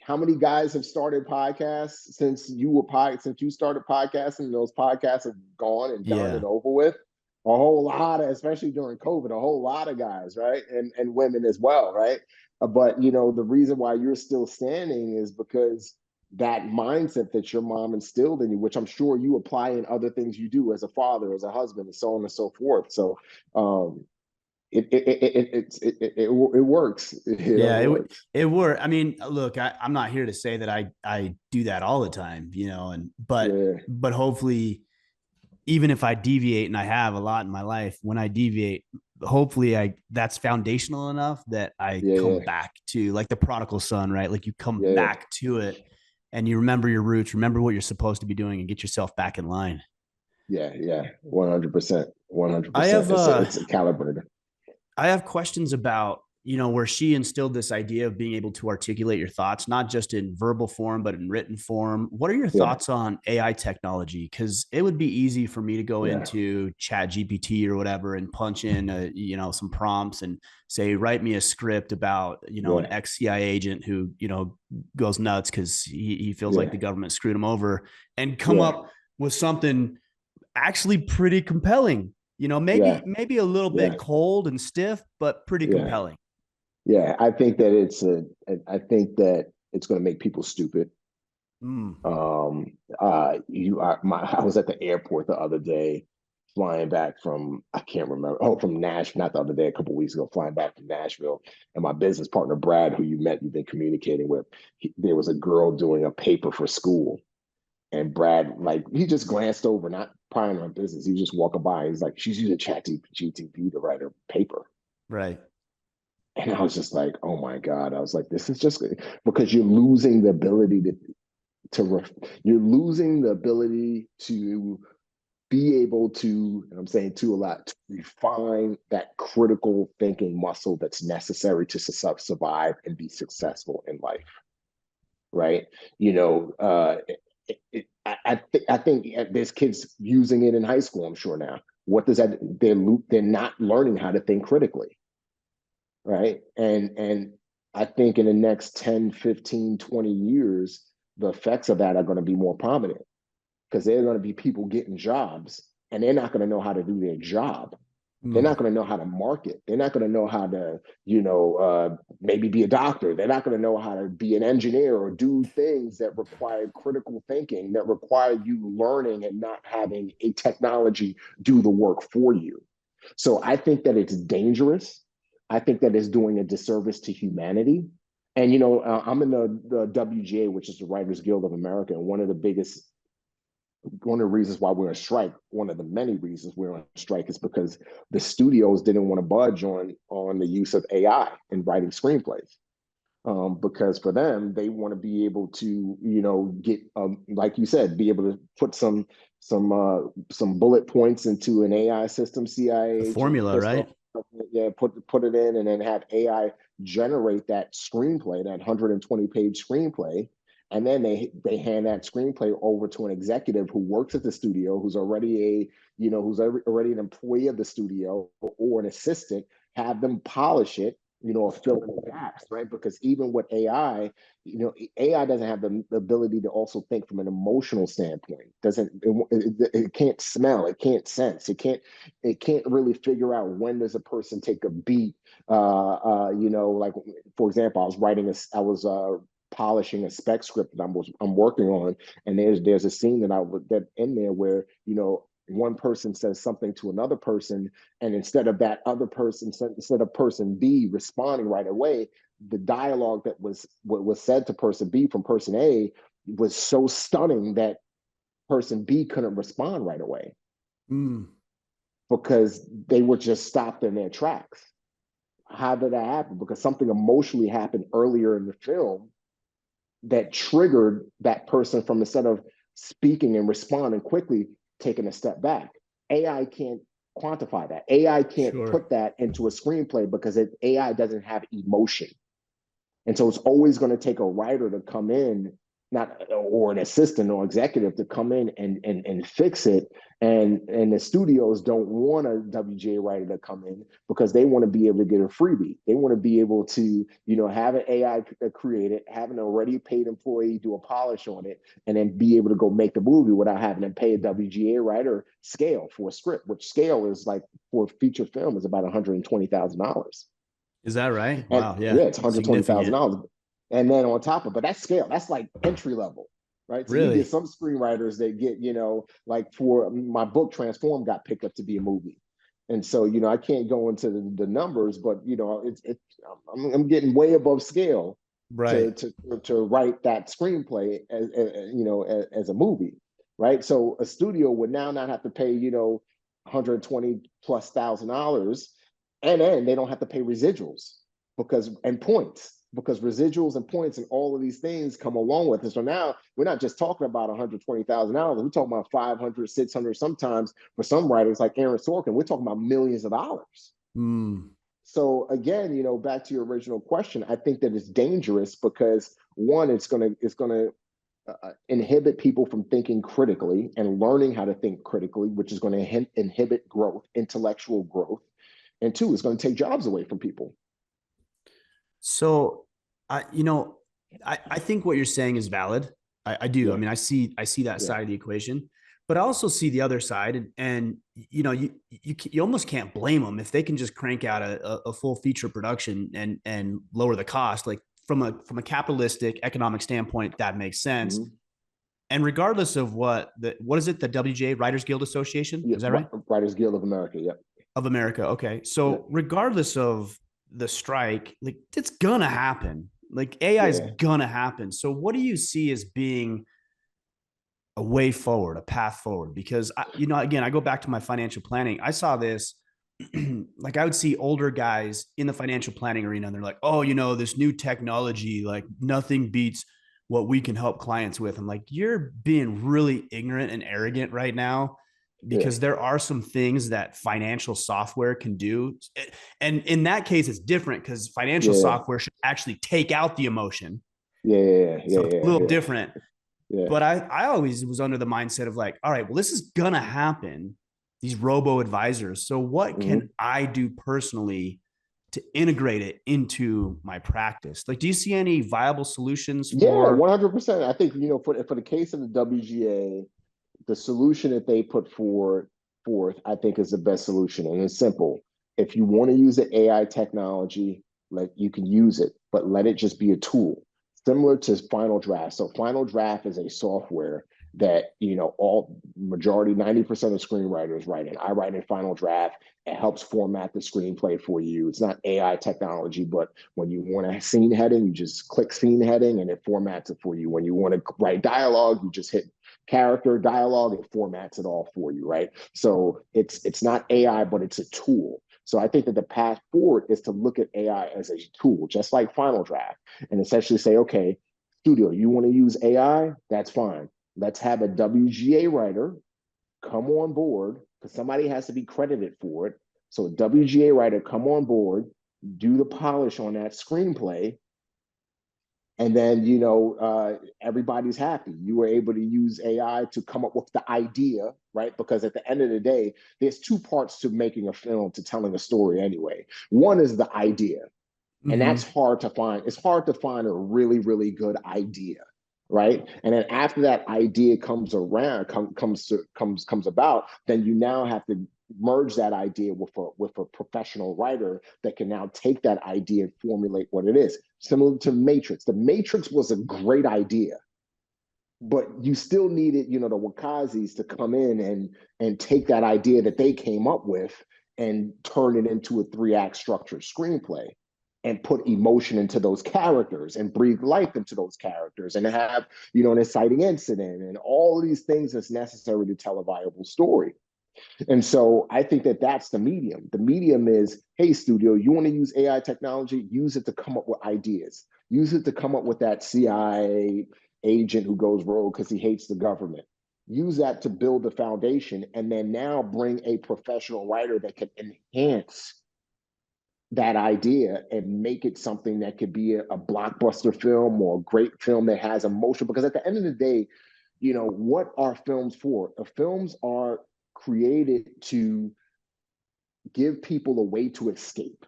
Speaker 2: how many guys have started podcasts since you started podcasting and those podcasts have gone and done
Speaker 1: Yeah.
Speaker 2: and over with? A whole lot of, especially during COVID, a whole lot of guys, right? And women as well, right? But the reason why you're still standing is because that mindset that your mom instilled in you, which I'm sure you apply in other things you do as a father, as a husband, and so on and so forth. So it works.
Speaker 1: Yeah,
Speaker 2: It works.
Speaker 1: it were. I mean, look, I'm not here to say that I do that all the time, and
Speaker 2: Yeah,
Speaker 1: but hopefully, even if I deviate, and I have a lot in my life, when I deviate, hopefully I that's foundational enough that I
Speaker 2: yeah,
Speaker 1: come
Speaker 2: yeah,
Speaker 1: back to, like the prodigal son, right? Like you come
Speaker 2: yeah,
Speaker 1: back to it and you remember your roots, remember what you're supposed to be doing, and get yourself back in line.
Speaker 2: yeah, yeah. 100%, one hundred
Speaker 1: I
Speaker 2: percent.
Speaker 1: have
Speaker 2: It's a calibrator.
Speaker 1: I have questions about, where she instilled this idea of being able to articulate your thoughts, not just in verbal form, but in written form. What are your
Speaker 2: Yeah,
Speaker 1: thoughts on AI technology? Because it would be easy for me to go
Speaker 2: yeah,
Speaker 1: into Chat GPT or whatever and punch in, some prompts and say, write me a script about, an
Speaker 2: yeah,
Speaker 1: ex-CIA agent who, goes nuts because he feels like
Speaker 2: yeah,
Speaker 1: the government screwed him over, and come
Speaker 2: yeah,
Speaker 1: up with something actually pretty compelling.
Speaker 2: yeah,
Speaker 1: Maybe a little
Speaker 2: yeah,
Speaker 1: bit cold and stiff, but pretty
Speaker 2: yeah,
Speaker 1: compelling.
Speaker 2: yeah. I think that it's going to make people stupid.
Speaker 1: Mm,
Speaker 2: I was at the airport the other day, flying back from, I can't remember, oh, from Nashville, not the other day, a couple of weeks ago, flying back from Nashville. And my business partner, Brad, who you've been communicating with, there was a girl doing a paper for school. And Brad, like, he just glanced over, not prying on business. He was just walking by. He's like, she's using ChatGPT to write her paper.
Speaker 1: right.
Speaker 2: And I was just like, oh my God. I was like, this is just because you're losing the ability you're losing the ability to be able to, and I'm saying to a lot, to refine that critical thinking muscle that's necessary to survive and be successful in life, right? You know, I think there's kids using it in high school, I'm sure now. What does that, they're not learning how to think critically, right? And I think in the next 10, 15, 20 years, the effects of that are going to be more prominent because there are going to be people getting jobs and they're not going to know how to do their job. They're
Speaker 1: Mm,
Speaker 2: not going to know how to market. They're not going to know how to, maybe be a doctor. They're not going to know how to be an engineer or do things that require critical thinking, that require you learning and not having a technology do the work for you. So I think that it's dangerous. I think that it's doing a disservice to humanity. And I'm in the WGA, which is the Writers Guild of America, and one of the reasons why we're on strike, one of the many reasons we're on strike, is because the studios didn't want to budge on the use of AI in writing screenplays. Because for them, they want to be able to, get, like you said, be able to put some bullet points into an AI system, CIA
Speaker 1: the
Speaker 2: agent,
Speaker 1: formula,
Speaker 2: pistol,
Speaker 1: right?
Speaker 2: yeah, put it in, and then have AI generate that screenplay, that 120-page screenplay, and then they hand that screenplay over to an executive who works at the studio, who's already already an employee of the studio or an assistant, have them polish it, or fill in the gaps, right? Because even with AI, AI doesn't have the ability to also think from an emotional standpoint. It can't smell, it can't sense, it can't really figure out when does a person take a beat. Like, for example, I was polishing a spec script that I'm working on, and there's a scene that in there where one person says something to another person, and instead of person B responding right away, the dialogue that was what was said to person B from person A was so stunning that person B couldn't respond right away
Speaker 1: Mm,
Speaker 2: because they were just stopped in their tracks. How did that happen? Because something emotionally happened earlier in the film that triggered that person from, instead of speaking and responding quickly, taking a step back. AI can't quantify that. AI can't
Speaker 1: sure.
Speaker 2: put that into a screenplay because AI doesn't have emotion. And so it's always going to take a writer to come in, not, or an assistant or executive to come in and fix it. And the studios don't want a WGA writer to come in because they want to be able to get a freebie. They want to be able to, have an AI create it, have an already paid employee do a polish on it, and then be able to go make the movie without having to pay a WGA writer scale for a script, which scale is like for feature film is about $120,000.
Speaker 1: Is that right?
Speaker 2: And
Speaker 1: Wow. Yeah.
Speaker 2: yeah, it's
Speaker 1: Significant.
Speaker 2: $120,000. And then on top of, but that's scale, that's like entry level, right? So you get
Speaker 1: Really?
Speaker 2: some screenwriters that get, like for my book Transform got picked up to be a movie. And so, I can't go into the numbers, but I'm getting way above scale
Speaker 1: Right.
Speaker 2: to write that screenplay as a movie, right? So a studio would now not have to pay, 120 plus $1,000, and then they don't have to pay residuals and points, because residuals and points and all of these things come along with it. So now we're not just talking about $120,000. We're talking about 500, 600, sometimes for some writers like Aaron Sorkin, we're talking about millions of dollars.
Speaker 1: Mm.
Speaker 2: So again, back to your original question, I think that it's dangerous because one, it's gonna inhibit people from thinking critically and learning how to think critically, which is going to inhibit growth, intellectual growth, and two, it's going to take jobs away from people.
Speaker 1: So I think what you're saying is valid. I do. I
Speaker 2: Yeah,
Speaker 1: mean, I see that
Speaker 2: yeah,
Speaker 1: side of the equation, but I also see the other side, and you almost can't blame them if they can just crank out a full feature production and lower the cost. Like from a capitalistic economic standpoint, that makes sense.
Speaker 2: mm-hmm.
Speaker 1: And regardless of what is it, the WGA Writers Guild Association,
Speaker 2: Yeah.
Speaker 1: is that right?
Speaker 2: Writers Guild of America. Yep.
Speaker 1: Of America. Okay.
Speaker 2: Yeah,
Speaker 1: So regardless of the strike, like it's gonna happen. Like AI is
Speaker 2: yeah,
Speaker 1: gonna happen. So what do you see as being a way forward, a path forward? Because again, I go back to my financial planning. I saw this like I would see older guys in the financial planning arena and they're like, oh, this new technology, like nothing beats what we can help clients with. I'm like, you're being really ignorant and arrogant right now
Speaker 2: yeah,
Speaker 1: because there are some things that financial software can do. And in that case, it's different because financial
Speaker 2: yeah,
Speaker 1: software should actually take out the emotion.
Speaker 2: yeah, yeah,
Speaker 1: So
Speaker 2: yeah,
Speaker 1: it's a
Speaker 2: yeah,
Speaker 1: little
Speaker 2: yeah,
Speaker 1: different.
Speaker 2: yeah.
Speaker 1: But I always was under the mindset of like, all right, well, this is gonna happen, these robo advisors. So what
Speaker 2: Mm-hmm.
Speaker 1: can I do personally to integrate it into my practice? Like, do you see any viable solutions
Speaker 2: Yeah,
Speaker 1: for
Speaker 2: 100%. I think, for the case of the WGA, the solution that they put forth, I think is the best solution. And it's simple. If you want to use the AI technology, you can use it, but let it just be a tool, similar to Final Draft. So Final Draft is a software that, all majority, 90% of screenwriters write in. I write in Final Draft. It helps format the screenplay for you. It's not AI technology, but when you want a scene heading, you just click scene heading and it formats it for you. When you want to write dialogue, you just hit character dialogue, it formats it all for you, right? So it's not AI, but it's a tool. So I think that the path forward is to look at AI as a tool, just like Final Draft, and essentially say, okay, studio, you want to use AI? That's fine. Let's have a WGA writer come on board, because somebody has to be credited for it. So a WGA writer come on board, do the polish on that screenplay, and then everybody's happy. You were able to use AI to come up with the idea, right? Because at the end of the day, there's two parts to making a film, to telling a story anyway. One is the idea, and that's
Speaker 1: mm-hmm.
Speaker 2: hard to find. It's hard to find a really, really good idea, right? And then after that idea comes around, comes about, then you now have to merge that idea with a professional writer that can now take that idea and formulate what it is. Similar to Matrix. The Matrix was a great idea, but you still needed, the Wakazis to come in and take that idea that they came up with and turn it into a 3-act structured screenplay. and put emotion into those characters and breathe life into those characters and have, you know, an inciting incident and all of these things that's necessary to tell a viable story. And so I think that that's the medium. The medium is, hey, studio, you want to use AI technology? Use it to come up with ideas. Use it to come up with that CIA agent who goes rogue because he hates the government. Use that to build the foundation, and then now bring a professional writer that can enhance that idea and make it something that could be a blockbuster film or a great film that has emotion. Because at the end of the day, you know, what are films for? The films are created to give people a way to escape,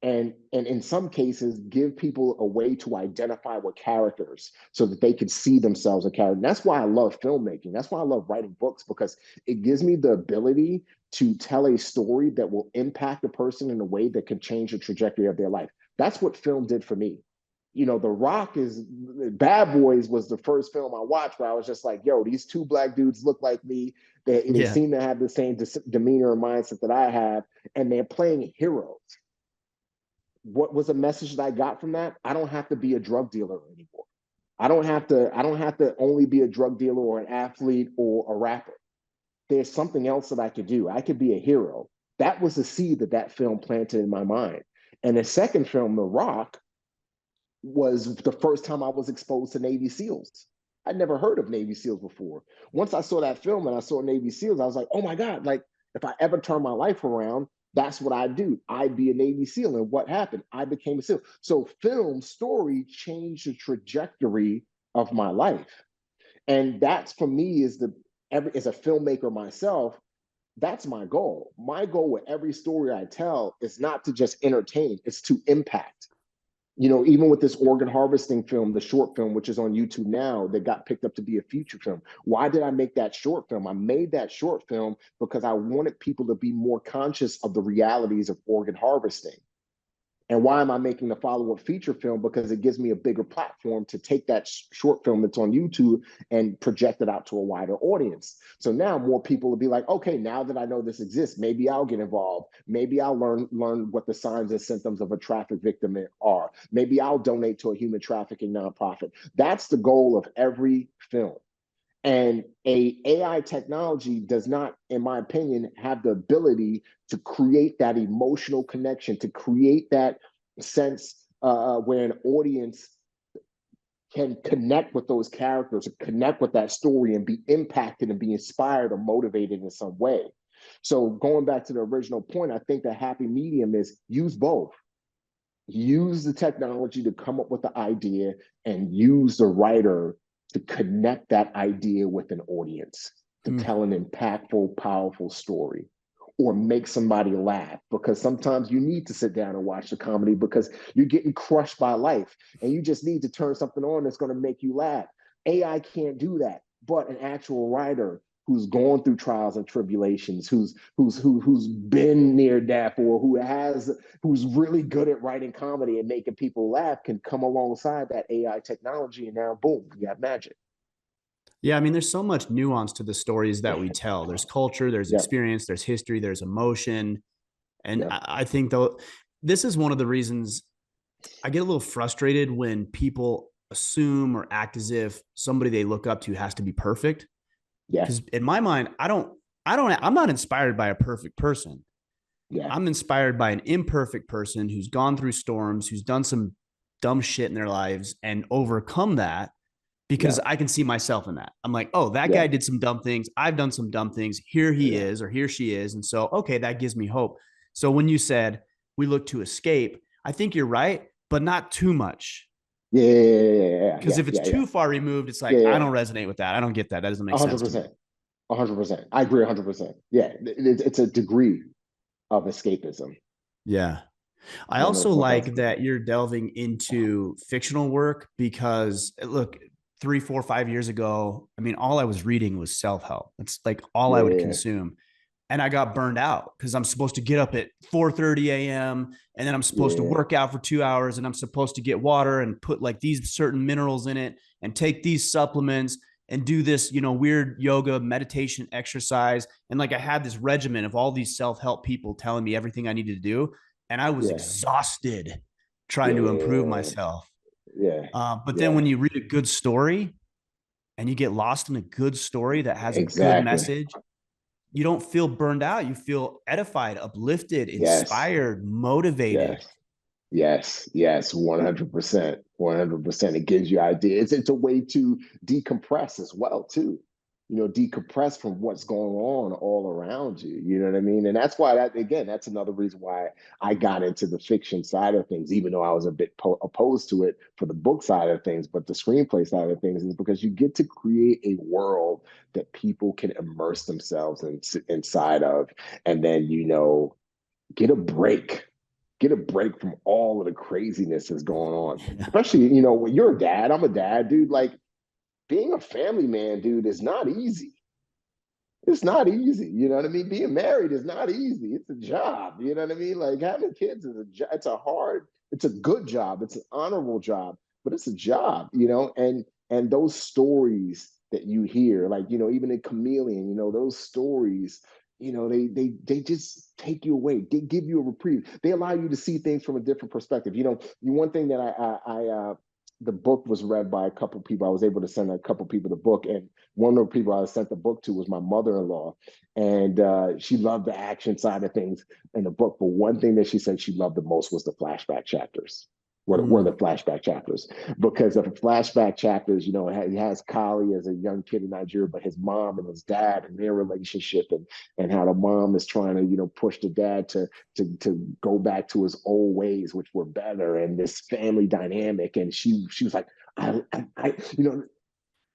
Speaker 2: and in some cases give people a way to identify with characters so that they can see themselves as a character. And that's why I love filmmaking. That's why I love writing books, because it gives me the ability to tell a story that will impact a person in a way that can change the trajectory of their life. That's what film did for me. You know, The Rock is Bad Boys was the first film I watched where I was just like, yo, these two black dudes look like me. They
Speaker 1: Yeah.
Speaker 2: seem to have the same demeanor and mindset that I have, and they're playing heroes. What was a message that I got from that? I don't have to be a drug dealer anymore. I don't have to only be a drug dealer or an athlete or a rapper. There's something else that I could do. I could be a hero. That was the seed that that film planted in my mind. And the second film, The Rock, was the first time I was exposed to Navy SEALs. I'd never heard of Navy SEALs before. Once I saw that film and I saw Navy SEALs, I was like, oh my God, like if I ever turn my life around, that's what I'd do. I'd be a Navy SEAL. And what happened? I became a SEAL. So film story changed the trajectory of my life. And that's for me is as a filmmaker myself, that's my goal. My goal with every story I tell is not to just entertain, it's to impact. You know, even with this organ harvesting film, the short film, which is on YouTube now, that got picked up to be a feature film. Why did I make that short film? I made that short film because I wanted people to be more conscious of the realities of organ harvesting. And why am I making the follow-up feature film? Because it gives me a bigger platform to take that short film that's on YouTube and project it out to a wider audience. So now more people will be like, okay, now that I know this exists, maybe I'll get involved. Maybe I'll learn what the signs and symptoms of a traffic victim are. Maybe I'll donate to a human trafficking nonprofit. That's the goal of every film. And a AI technology does not, in my opinion, have the ability to create that emotional connection, to create that sense where an audience can connect with those characters, connect with that story and be impacted and be inspired or motivated in some way. So going back to the original point, I think the happy medium is use both. Use the technology to come up with the idea and use the writer to connect that idea with an audience, to tell an impactful, powerful story, or make somebody laugh. Because sometimes you need to sit down and watch the comedy because you're getting crushed by life and you just need to turn something on that's going to make you laugh. AI can't do that, but an actual writer who's gone through trials and tribulations, who's been near death, or who's really good at writing comedy and making people laugh can come alongside that AI technology, and now boom, you got magic.
Speaker 1: Yeah, I mean, there's so much nuance to the stories that we tell. There's culture, there's
Speaker 2: Yeah,
Speaker 1: experience, there's history, there's emotion. And
Speaker 2: yeah,
Speaker 1: I think though, this is one of the reasons I get a little frustrated when people assume or act as if somebody they look up to has to be perfect.
Speaker 2: yeah,
Speaker 1: Because in my mind, I'm not inspired by a perfect person.
Speaker 2: yeah,
Speaker 1: I'm inspired by an imperfect person who's gone through storms, who's done some dumb shit in their lives and overcome that, because
Speaker 2: yeah,
Speaker 1: I can see myself in that. I'm like, oh, that
Speaker 2: yeah,
Speaker 1: guy did some dumb things. I've done some dumb things. Here he
Speaker 2: yeah,
Speaker 1: is, or here she is. And so, okay, that gives me hope. So when you said we look to escape, I think you're right, but not too much.
Speaker 2: yeah, yeah,
Speaker 1: Because
Speaker 2: yeah,
Speaker 1: if it's
Speaker 2: yeah, yeah,
Speaker 1: too far removed, it's
Speaker 2: yeah,
Speaker 1: like, I
Speaker 2: yeah,
Speaker 1: don't resonate with that. I don't get that. That doesn't make
Speaker 2: a hundred
Speaker 1: sense to me.
Speaker 2: percent, 100%. I agree 100%. Yeah, it's a degree of escapism.
Speaker 1: Yeah. I
Speaker 2: I don't know
Speaker 1: also
Speaker 2: what else.
Speaker 1: like that you're delving into fictional work because look, 3, 4, 5 years ago, I mean, all I was reading was self-help. It's like all I would
Speaker 2: Yeah,
Speaker 1: consume. And I got burned out because I'm supposed to get up at 4:30 a.m. and then I'm supposed to
Speaker 2: yeah,
Speaker 1: work out for 2 hours and I'm supposed to get water and put like these certain minerals in it and take these supplements and do this, weird yoga meditation exercise. And like I had this regimen of all these self-help people telling me everything I needed to do. and I was
Speaker 2: Yeah.
Speaker 1: exhausted trying to improve
Speaker 2: Yeah.
Speaker 1: myself.
Speaker 2: Yeah.
Speaker 1: But then when
Speaker 2: Yeah.
Speaker 1: you read a good story and you get lost in a good story that has a good
Speaker 2: Exactly.
Speaker 1: message, you don't feel burned out. You feel edified, uplifted,
Speaker 2: Yes.
Speaker 1: inspired, motivated.
Speaker 2: Yes. Yes, yes, 100%, 100%. It gives you ideas. It's a way to decompress as well, too. Decompress from what's going on all around you. You know what I mean? And that's why that's another reason why I got into the fiction side of things, even though I was a bit opposed to it for the book side of things, but the screenplay side of things is because you get to create a world that people can immerse themselves inside of, and then, get a break from all of the craziness that's going on. Especially, when you're a dad, I'm a dad, dude. Like being a family man, dude, is not easy. It's not easy. You know what I mean? Being married is not easy. It's a job. You know what I mean? Like having kids is it's a good job. It's an honorable job, but it's a job, and those stories that you hear, like, even in Chameleon, those stories, they just take you away. They give you a reprieve. They allow you to see things from a different perspective. One thing that the book was read by a couple of people. I was able to send a couple of people the book, and one of the people I sent the book to was my mother-in-law, and she loved the action side of things in the book. But one thing that she said she loved the most was the flashback chapters. Were the
Speaker 1: Mm.
Speaker 2: flashback chapters, because of the flashback chapters, he has Kali as a young kid in Nigeria, but his mom and his dad and their relationship, and how the mom is trying to push the dad to go back to his old ways, which were better, and this family dynamic. And she was like, I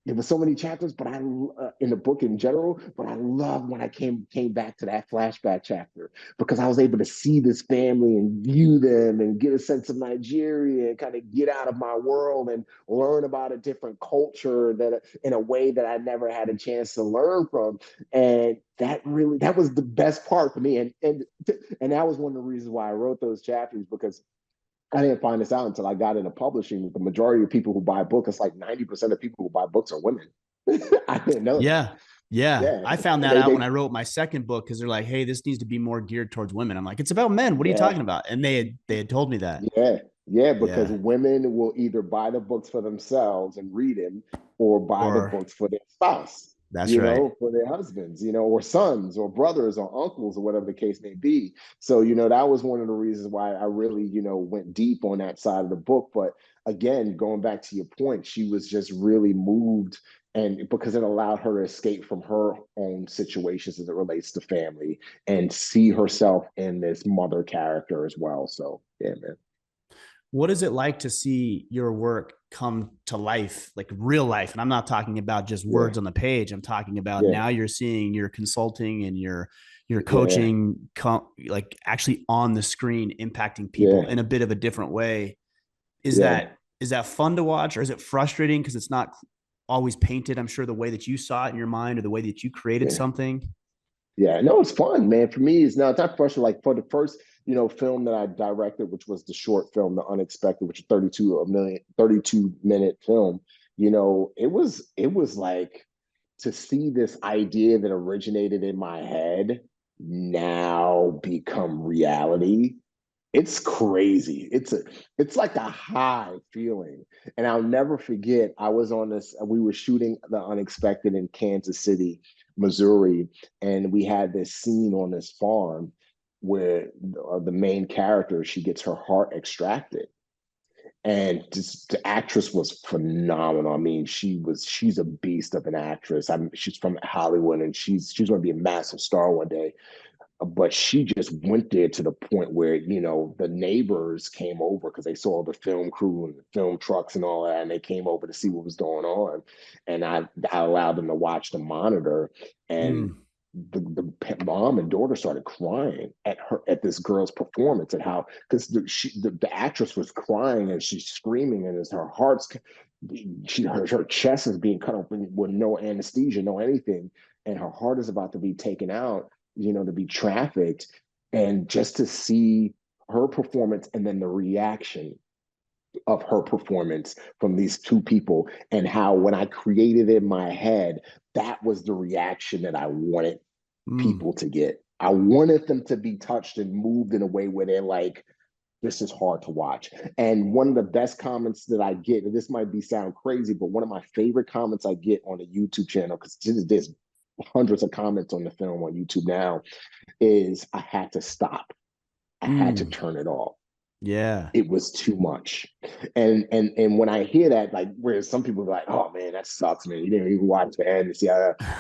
Speaker 2: there were so many chapters, but in the book in general. But I love when I came back to that flashback chapter, because I was able to see this family and view them and get a sense of Nigeria and kind of get out of my world and learn about a different culture that in a way that I never had a chance to learn from. And that was the best part for me. And that was one of the reasons why I wrote those chapters, because I didn't find this out until I got into publishing. The majority of people who buy books, it's like 90% of people who buy books are women. I didn't know that.
Speaker 1: Yeah. Yeah.
Speaker 2: Yeah.
Speaker 1: I found that
Speaker 2: They,
Speaker 1: out when
Speaker 2: they,
Speaker 1: I wrote my second book because they're like, hey, this needs to be more geared towards women. I'm like, it's about men. What are you talking
Speaker 2: yeah.
Speaker 1: about? And they had told me that.
Speaker 2: Yeah. Yeah. Because
Speaker 1: Yeah.
Speaker 2: women will either buy the books for themselves and read them, or buy the
Speaker 1: Or
Speaker 2: books for their spouse,
Speaker 1: that's right.
Speaker 2: for their husbands, or sons or brothers or uncles or whatever the case may be. So, that was one of the reasons why I really, went deep on that side of the book. But again, going back to your point, she was just really moved, and because it allowed her to escape from her own situations as it relates to family and see herself in this mother character as well. So, yeah, man.
Speaker 1: What is it like to see your work come to life, like real life? And I'm not talking about just
Speaker 2: Yeah.
Speaker 1: words on the page. I'm talking about
Speaker 2: Yeah.
Speaker 1: now you're seeing your consulting and your
Speaker 2: Yeah.
Speaker 1: coaching like actually on the screen impacting people
Speaker 2: Yeah.
Speaker 1: in a bit of a different way. Is
Speaker 2: Yeah.
Speaker 1: that fun to watch, or is it frustrating because it's not always painted, I'm sure, the way that you saw it in your mind or the way that you created
Speaker 2: Yeah.
Speaker 1: something?
Speaker 2: Yeah, no, it's fun, man. For me, it's not frustrating. Like for the first, film that I directed, which was the short film, The Unexpected, which is 32-minute film. It was like to see this idea that originated in my head now become reality. It's crazy. It's like a high feeling. And I'll never forget, we were shooting The Unexpected in Kansas City, Missouri, and we had this scene on this farm where the main character, she gets her heart extracted. And just, the actress was phenomenal. I mean, she's a beast of an actress. She's from Hollywood, and she's going to be a massive star one day. But she just went there to the point where, the neighbors came over because they saw the film crew and the film trucks and all that, and they came over to see what was going on. And I allowed them to watch the monitor, and
Speaker 1: Mm.
Speaker 2: the mom and daughter started crying at this girl's performance, and how, because the actress was crying and she's screaming, and as her chest is being cut open with no anesthesia, no anything, and her heart is about to be taken out, to be trafficked. And just to see her performance and then the reaction of her performance from these two people, and how when I created in my head, that was the reaction that I wanted
Speaker 1: Mm.
Speaker 2: people to get. I wanted them to be touched and moved in a way where they're like, this is hard to watch. And one of the best comments that I get, and this might be sound crazy, but one of my favorite comments I get on the YouTube channel, because there's hundreds of comments on the film on YouTube now, is I had to stop. I had to
Speaker 1: Mm,
Speaker 2: turn it off.
Speaker 1: yeah.
Speaker 2: It was too much. And when I hear that, like where some people are like, oh man, that sucks, man. You didn't even watch the end. See,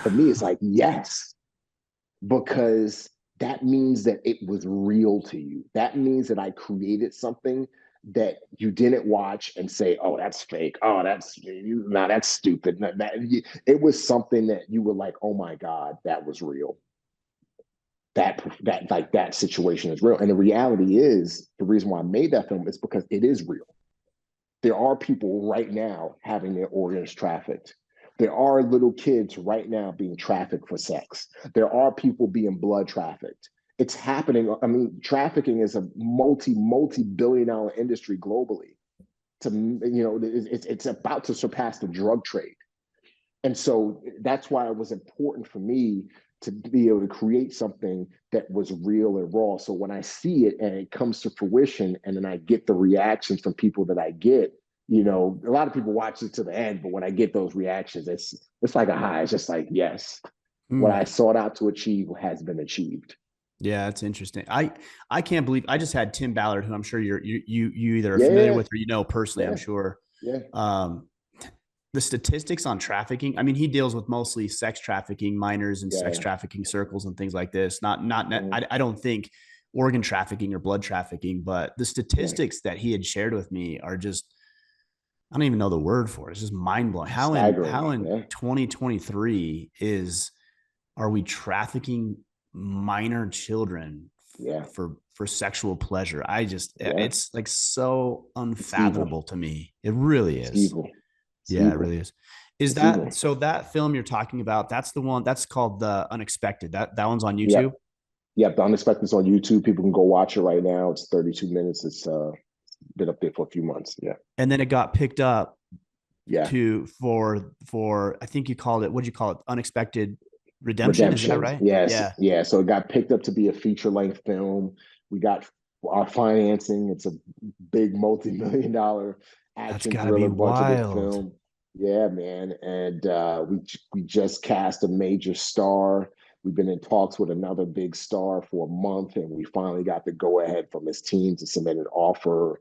Speaker 2: for me, it's like, yes, because that means that it was real to you. That means that I created something that you didn't watch and say, "Oh, that's fake. Oh, that's stupid." It was something that you were like, "Oh my god, that was real." That like that situation is real, and the reality is the reason why I made that film is because it is real. There are people right now having their organs trafficked. There are little kids right now being trafficked for sex. There are people being blood trafficked. It's happening. I mean, trafficking is a multi billion-dollar industry globally. It's about to surpass the drug trade. And so that's why it was important for me to be able to create something that was real and raw. So when I see it and it comes to fruition, and then I get the reactions from people that I get, a lot of people watch it to the end, but when I get those reactions, it's like a high. It's just like, yes, what I
Speaker 1: Mm.
Speaker 2: sought out to achieve has been achieved.
Speaker 1: Yeah, that's interesting. I can't believe I just had Tim Ballard, who I'm sure you either are familiar
Speaker 2: Yeah,
Speaker 1: with or personally, I'm
Speaker 2: yeah,
Speaker 1: sure.
Speaker 2: yeah,
Speaker 1: Um, the statistics on trafficking. I mean, he deals with mostly sex trafficking, minors, and sex
Speaker 2: yeah.
Speaker 1: trafficking circles and things like this. Not.
Speaker 2: Mhm.
Speaker 1: I don't think organ trafficking or blood trafficking, but the
Speaker 2: Yeah.
Speaker 1: statistics that he had shared with me are just, I don't even know the word for it. It's just mind blowing.
Speaker 2: Staggering.
Speaker 1: How in
Speaker 2: Yeah,
Speaker 1: 2023 are we trafficking minor children
Speaker 2: yeah,
Speaker 1: for sexual pleasure?
Speaker 2: yeah.
Speaker 1: It's like so
Speaker 2: It's evil.
Speaker 1: unfathomable to me. It really
Speaker 2: It's
Speaker 1: is.
Speaker 2: evil. It's
Speaker 1: Yeah, it
Speaker 2: evil.
Speaker 1: really is. Is
Speaker 2: It's evil.
Speaker 1: that so? That film you're talking about, that's the one that's called The Unexpected. That one's on YouTube.
Speaker 2: Yep. Yep. The Unexpected is on YouTube. People can go watch it right now. It's 32 minutes. It's been up there for a few months. Yeah.
Speaker 1: And then it got picked up
Speaker 2: Yeah.
Speaker 1: to for I think you called it, what'd you call it? Unexpected Redemption. Is that
Speaker 2: Redemption.
Speaker 1: right?
Speaker 2: Yes.
Speaker 1: Yeah.
Speaker 2: Yeah. So it got picked up to be a feature length film. We got our financing. It's a big multi-million dollar
Speaker 1: That's
Speaker 2: action
Speaker 1: gotta be
Speaker 2: thriller budgeted
Speaker 1: wild.
Speaker 2: film. Yeah, man. And we just cast a major star. We've been in talks with another big star for a month, and we finally got the go ahead from his team to submit an offer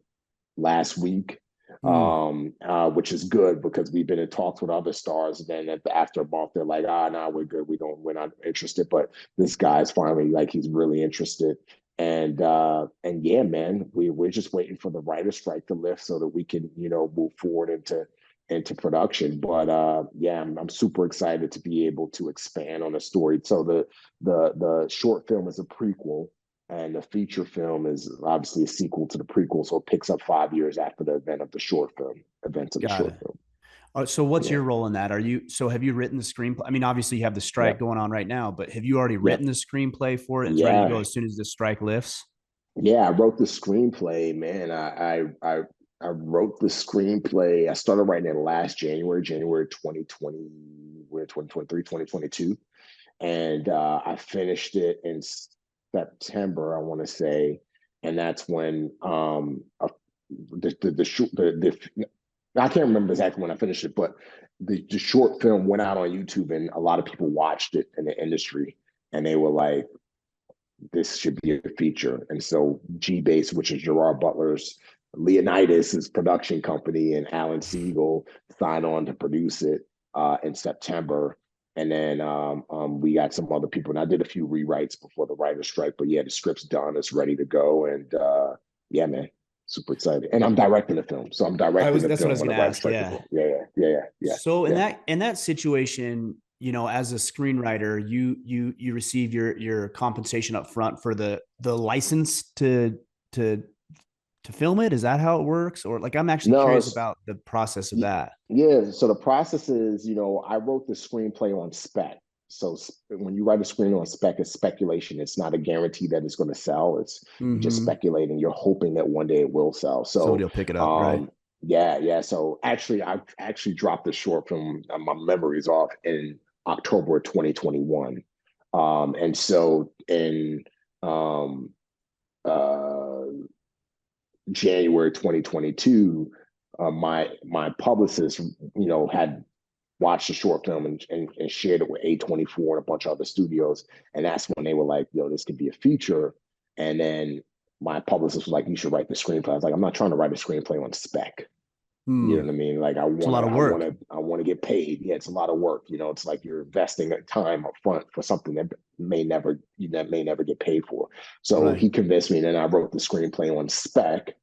Speaker 2: last week,
Speaker 1: Mm,
Speaker 2: which is good because we've been in talks with other stars. And then after a month, they're like, ah, no, we're good. We're not interested. But this guy's finally like, he's really interested. And yeah, man, we're just waiting for the writer's strike to lift so that we can, move forward into production. But yeah, I'm super excited to be able to expand on the story. So the short film is a prequel, and the feature film is obviously a sequel to the prequel, so it picks up 5 years after the events of the
Speaker 1: got
Speaker 2: short
Speaker 1: it.
Speaker 2: film.
Speaker 1: So what's
Speaker 2: Yeah,
Speaker 1: your role in that? Have you written the screenplay? I mean, obviously you have the strike
Speaker 2: yep,
Speaker 1: going on right now, but have you already
Speaker 2: yep,
Speaker 1: written the screenplay for it? It's ready to go
Speaker 2: yeah,
Speaker 1: as soon as the strike lifts.
Speaker 2: yeah. I wrote the screenplay, man. I wrote the screenplay. I started writing it last January 2020, we're 2023, 2022, and I finished it in September, I want to say, and that's when the I can't remember exactly when I finished it, but the short film went out on YouTube, and a lot of people watched it in the industry, and they were like, "This should be a feature." And so G Base, which is Gerard Butler's Leonidas' production company, and Alan Siegel signed on to produce it in September. And then we got some other people, and I did a few rewrites before the writer's strike. But yeah, the script's done; it's ready to go, and yeah, man, super excited. And I'm directing the film, so I'm directing the
Speaker 1: That's what I
Speaker 2: film
Speaker 1: was
Speaker 2: when
Speaker 1: going
Speaker 2: the
Speaker 1: to
Speaker 2: writer's
Speaker 1: ask.
Speaker 2: strike is
Speaker 1: Yeah.
Speaker 2: over. Yeah, yeah, yeah, yeah,
Speaker 1: So
Speaker 2: yeah.
Speaker 1: in that situation, as a screenwriter, you receive your compensation up front for the license to to film it. Is that how it works? Or like, I'm actually
Speaker 2: No,
Speaker 1: curious
Speaker 2: it's
Speaker 1: about the process of that.
Speaker 2: Yeah, so the process is, I wrote the screenplay on spec. So when you write a screen on spec, it's speculation. It's not a guarantee that it's going to sell. It's You're just
Speaker 1: Mm-hmm.
Speaker 2: speculating. You're hoping that one day it will sell.
Speaker 1: Somebody
Speaker 2: So,
Speaker 1: will pick it up, right?
Speaker 2: yeah, yeah. So actually, I actually dropped the short film. My memory's off in October of 2021. And so in um, uh, January 2022, my publicist, had watched the short film and shared it with A24 and a bunch of other studios. And that's when they were like, yo, this could be a feature. And then my publicist was like, you should write the screenplay. I was like, I'm not trying to write a screenplay on spec. You know
Speaker 1: Hmm.
Speaker 2: what I mean? Like
Speaker 1: It's a lot of work.
Speaker 2: I want to get paid. Yeah, it's a lot of work. It's like you're investing time up front for something that may never get paid for. So
Speaker 1: Right.
Speaker 2: he convinced me, and then I wrote the screenplay on spec.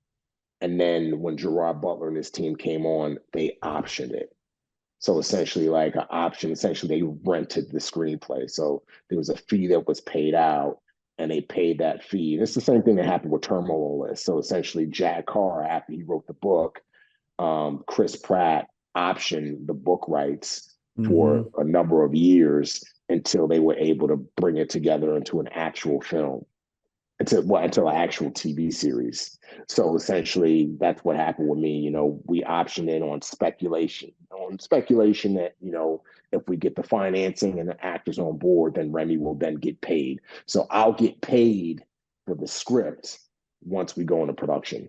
Speaker 2: And then when Gerard Butler and his team came on, they optioned it. So essentially, like an option, essentially they rented the screenplay. So there was a fee that was paid out, and they paid that fee. And it's the same thing that happened with Terminal List. So essentially, Jack Carr, after he wrote the book, Chris Pratt optioned the book rights for
Speaker 1: Mm-hmm.
Speaker 2: a number of years until they were able to bring it together into an actual film, until an actual TV series. So essentially, that's what happened with me. We optioned in on speculation that if we get the financing and the actors on board, then Remi will then get paid. So I'll get paid for the script once we go into production.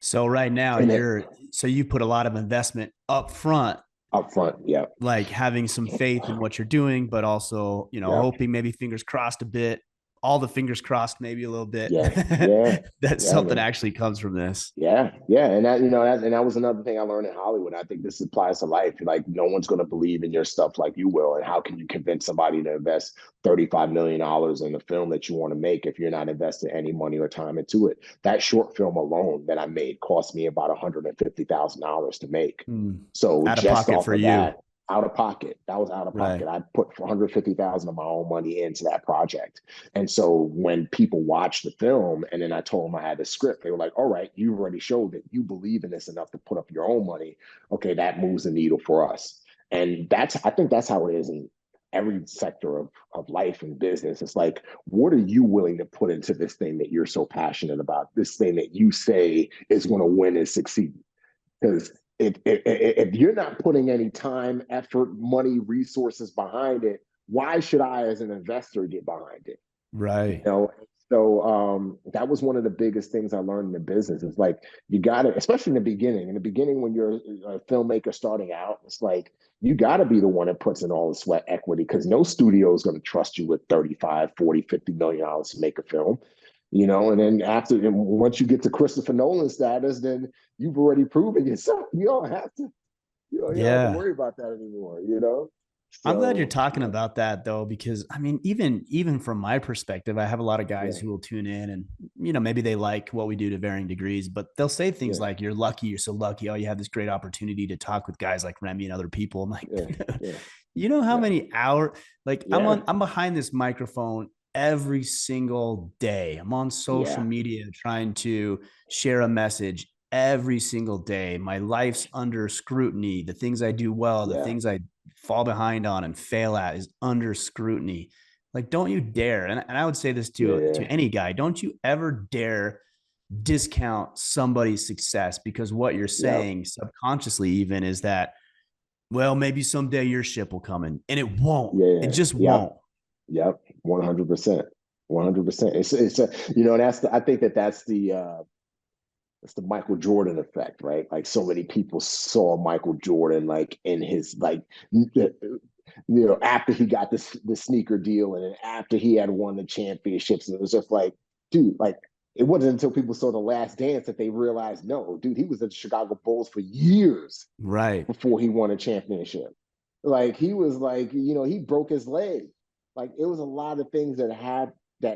Speaker 1: So right now
Speaker 2: And then
Speaker 1: so you put a lot of investment up front,
Speaker 2: up front, yeah,
Speaker 1: like having some faith in what you're doing, but also,
Speaker 2: yeah,
Speaker 1: hoping, maybe fingers crossed a bit, all the fingers crossed, maybe a little bit
Speaker 2: yeah, yeah,
Speaker 1: that
Speaker 2: yeah,
Speaker 1: something
Speaker 2: man.
Speaker 1: actually comes from this.
Speaker 2: Yeah, yeah, and that was another thing I learned in Hollywood. I think this applies to life. Like no one's going to believe in your stuff like you will, and how can you convince somebody to invest $35 million in a film that you want to make if you're not investing any money or time into it? That short film alone that I made cost me about $150,000 to make.
Speaker 1: Hmm.
Speaker 2: So
Speaker 1: Out of
Speaker 2: just
Speaker 1: pocket
Speaker 2: off
Speaker 1: for
Speaker 2: of
Speaker 1: you.
Speaker 2: that, out of pocket, that was out of
Speaker 1: Right.
Speaker 2: pocket. I put 150,000 of my own money into that project. And so when people watched the film and then I told them I had the script, they were like, all right, you already showed that you believe in this enough to put up your own money. Okay, that moves the needle for us. And I think that's how it is in every sector of life and business. It's like, what are you willing to put into this thing that you're so passionate about, this thing that you say is going to win and succeed? Because if you're not putting any time, effort, money, resources behind it, why should I, as an investor, get behind it? You
Speaker 1: Right.
Speaker 2: know, so that was one of the biggest things I learned in the business. It's like you got to, especially in the beginning. In the beginning, when you're a filmmaker starting out, it's like you got to be the one that puts in all the sweat equity because no studio is going to trust you with 35, 40, $50 million to make a film. And then once you get to Christopher Nolan status, then you've already proven yourself. You don't have to
Speaker 1: Yeah.
Speaker 2: worry about that anymore.
Speaker 1: I'm glad you're
Speaker 2: So
Speaker 1: talking
Speaker 2: yeah,
Speaker 1: about that though, because I mean, even from my perspective, I have a lot of guys
Speaker 2: yeah,
Speaker 1: who will tune in and maybe they like what we do to varying degrees, but they'll say things
Speaker 2: yeah,
Speaker 1: like, "You're lucky, you're so lucky. Oh, you have this great opportunity to talk with guys like Remi and other people." I'm like,
Speaker 2: yeah, yeah,
Speaker 1: you know how
Speaker 2: yeah,
Speaker 1: many hours? Like
Speaker 2: yeah,
Speaker 1: I'm behind this microphone every single day. I'm on social
Speaker 2: yeah,
Speaker 1: media trying to share a message every single day. My life's under scrutiny. The things I do well, the
Speaker 2: yeah,
Speaker 1: things I fall behind on and fail at is under scrutiny. Like, don't you dare. And I would say this
Speaker 2: yeah,
Speaker 1: to
Speaker 2: yeah,
Speaker 1: any guy, don't you ever dare discount somebody's success, because what you're
Speaker 2: yeah,
Speaker 1: saying subconsciously even is that, well, maybe someday your ship will come in, and it won't. It
Speaker 2: yeah,
Speaker 1: just
Speaker 2: yeah,
Speaker 1: won't.
Speaker 2: yep, 100%, 100%. It's a, I think that's the Michael Jordan effect, right? Like so many people saw Michael Jordan like in his like after he got the sneaker deal and then after he had won the championships, and it was just like, dude, like it wasn't until people saw the Last Dance that they realized, no, dude, he was at the Chicago Bulls for years
Speaker 1: Right.
Speaker 2: before he won a championship. Like he was like, he broke his leg. Like it was a lot of things that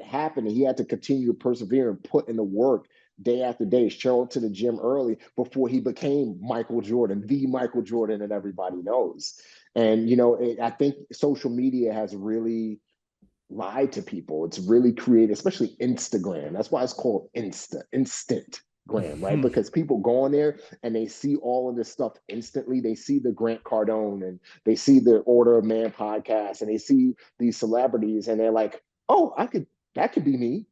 Speaker 2: happened, and he had to continue to persevere and put in the work day after day, show up to the gym early before he became Michael Jordan, the Michael Jordan that everybody knows. And I think social media has really lied to people. It's really created, especially Instagram. That's why it's called instant gram, right? Because people go on there and they see all of this stuff instantly. They see the Grant Cardone and they see the Order of Man podcast and they see these celebrities and they're like, oh, that could be me.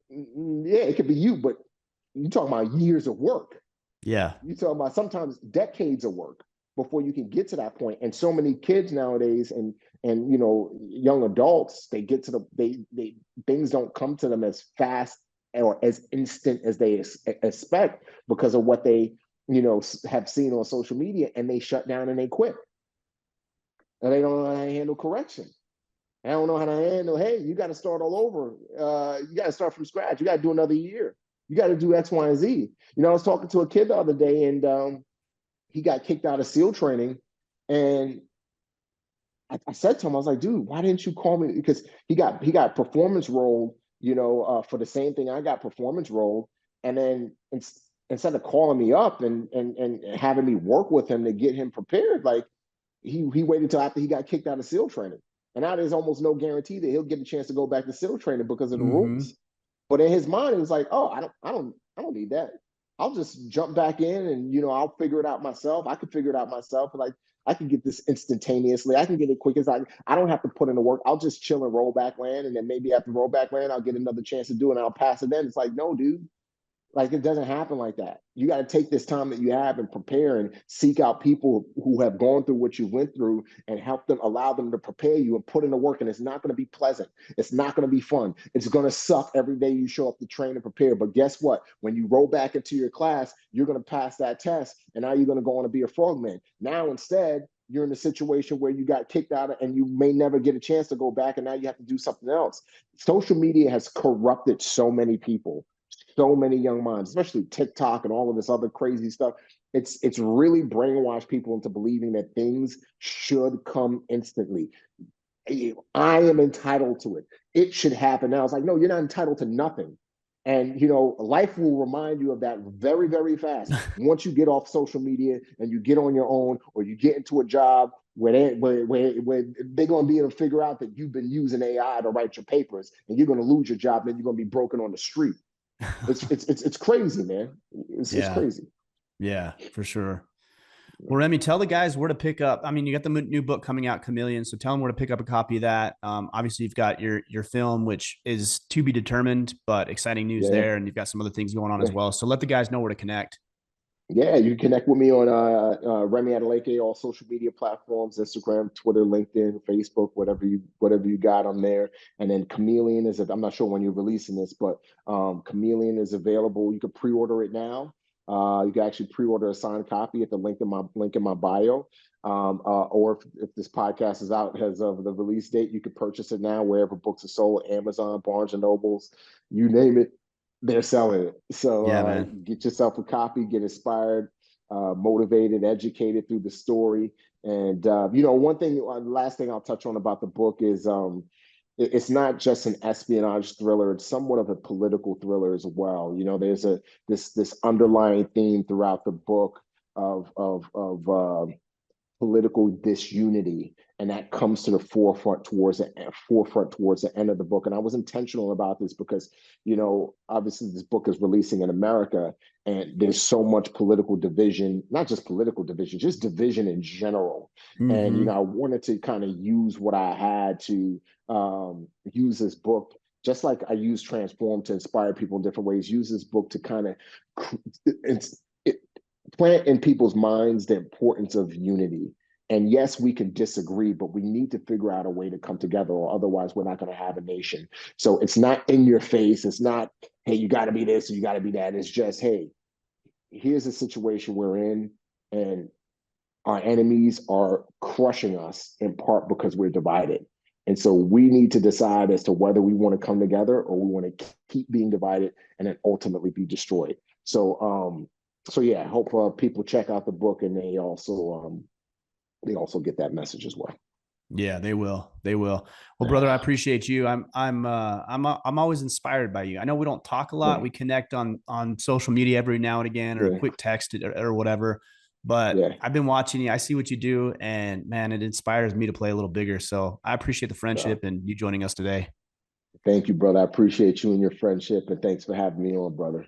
Speaker 2: Yeah, it could be you, but you're talking about years of work.
Speaker 1: Yeah.
Speaker 2: You're talking about sometimes decades of work before you can get to that point. And so many kids nowadays and young adults, they get to they things don't come to them as fast or as instant as they expect because of what they have seen on social media, and they shut down and they quit. And they don't know how to handle correction. I don't know how to handle, hey, you got to start all over. You got to start from scratch. You got to do another year. You got to do X, Y, and Z. I was talking to a kid the other day, and he got kicked out of SEAL training. And I said to him, I was like, dude, why didn't you call me? Because he got performance rolled, for the same thing I got performance rolled. And then instead of calling me up and having me work with him to get him prepared, like he waited till after he got kicked out of SEAL training. And now there's almost no guarantee that he'll get a chance to go back to SEAL training because of the
Speaker 1: Mm-hmm.
Speaker 2: rules. But in his mind, it was like, oh, I don't need that. I'll just jump back in and I'll figure it out myself. I can figure it out myself. Like I can get this instantaneously. I can get it quick as I don't have to put in the work. I'll just chill and roll back land. And then maybe after roll back land, I'll get another chance to do it and I'll pass it then. It's like, no, dude. Like it doesn't happen like that. You got to take this time that you have and prepare and seek out people who have gone through what you went through and help them, allow them to prepare you and put in the work. And it's not going to be pleasant. It's not going to be fun. It's going to suck every day you show up to train and prepare. But guess what? When you roll back into your class, you're going to pass that test. And now you're going to go on to be a frogman. Now, instead, you're in a situation where you got kicked out and you may never get a chance to go back. And now you have to do something else. Social media has corrupted so many people, so many young minds, especially TikTok and all of this other crazy stuff. It's really brainwashed people into believing that things should come instantly. I am entitled to it. It should happen now. It's like, no, you're not entitled to nothing. And life will remind you of that very, very fast. Once you get off social media and you get on your own, or you get into a job where they're going to be able to figure out that you've been using AI to write your papers, and you're going to lose your job, and then you're going to be broken on the street. It's crazy, man. It's
Speaker 1: Yeah.
Speaker 2: crazy.
Speaker 1: Yeah, for sure. Well, Remi, tell the guys where to pick up. I mean, you got the new book coming out, Chameleon. So tell them where to pick up a copy of that. Obviously, you've got your film, which is to be determined, but exciting news
Speaker 2: Yeah,
Speaker 1: there, and you've got some other things going on as
Speaker 2: yeah,
Speaker 1: well. So let the guys know where to connect.
Speaker 2: yeah. You can connect with me on Remi Adeleke, all social media platforms: Instagram, Twitter, LinkedIn, Facebook, whatever you got on there. And then Chameleon is. I'm not sure when you're releasing this, but Chameleon is available. You can pre-order it now. You can actually pre-order a signed copy at the link in my bio. Or if this podcast is out as of the release date, you could purchase it now wherever books are sold: Amazon, Barnes and Nobles, you name it, they're selling it. So
Speaker 1: Yeah, man.
Speaker 2: get yourself a copy, get inspired, motivated, educated through the story. And one thing, last thing I'll touch on about the book is it's not just an espionage thriller; it's somewhat of a political thriller as well. There's this underlying theme throughout the book of political disunity, and that comes to the forefront towards the end of the book. And I was intentional about this because obviously this book is releasing in America, and there's so much political division, not just political division, just division in general. And
Speaker 1: Mm-hmm.
Speaker 2: I wanted to kind of use what I had to use this book, just like I use Transform to inspire people in different ways. Use this book to kind of plant in people's minds the importance of unity. And yes, we can disagree, but we need to figure out a way to come together, or otherwise we're not going to have a nation. So it's not in your face. It's not, hey, you got to be this or you got to be that. It's just, hey, here's the situation we're in, and our enemies are crushing us in part because we're divided. And so we need to decide as to whether we want to come together or we want to keep being divided and then ultimately be destroyed. So yeah, I hope people check out the book, and they also get that message as well.
Speaker 1: Yeah, they will. They will. Well, brother, I appreciate you. I'm always inspired by you. I know we don't talk a lot.
Speaker 2: Yeah,
Speaker 1: We connect on social media every now and again, or a
Speaker 2: yeah,
Speaker 1: quick text or whatever. But
Speaker 2: yeah.
Speaker 1: I've been watching you. I see what you do, and man, it inspires me to play a little bigger. So I appreciate the
Speaker 2: Uh,
Speaker 1: friendship and you joining us today.
Speaker 2: Thank you, brother. I appreciate you and your friendship, and thanks for having me on, brother.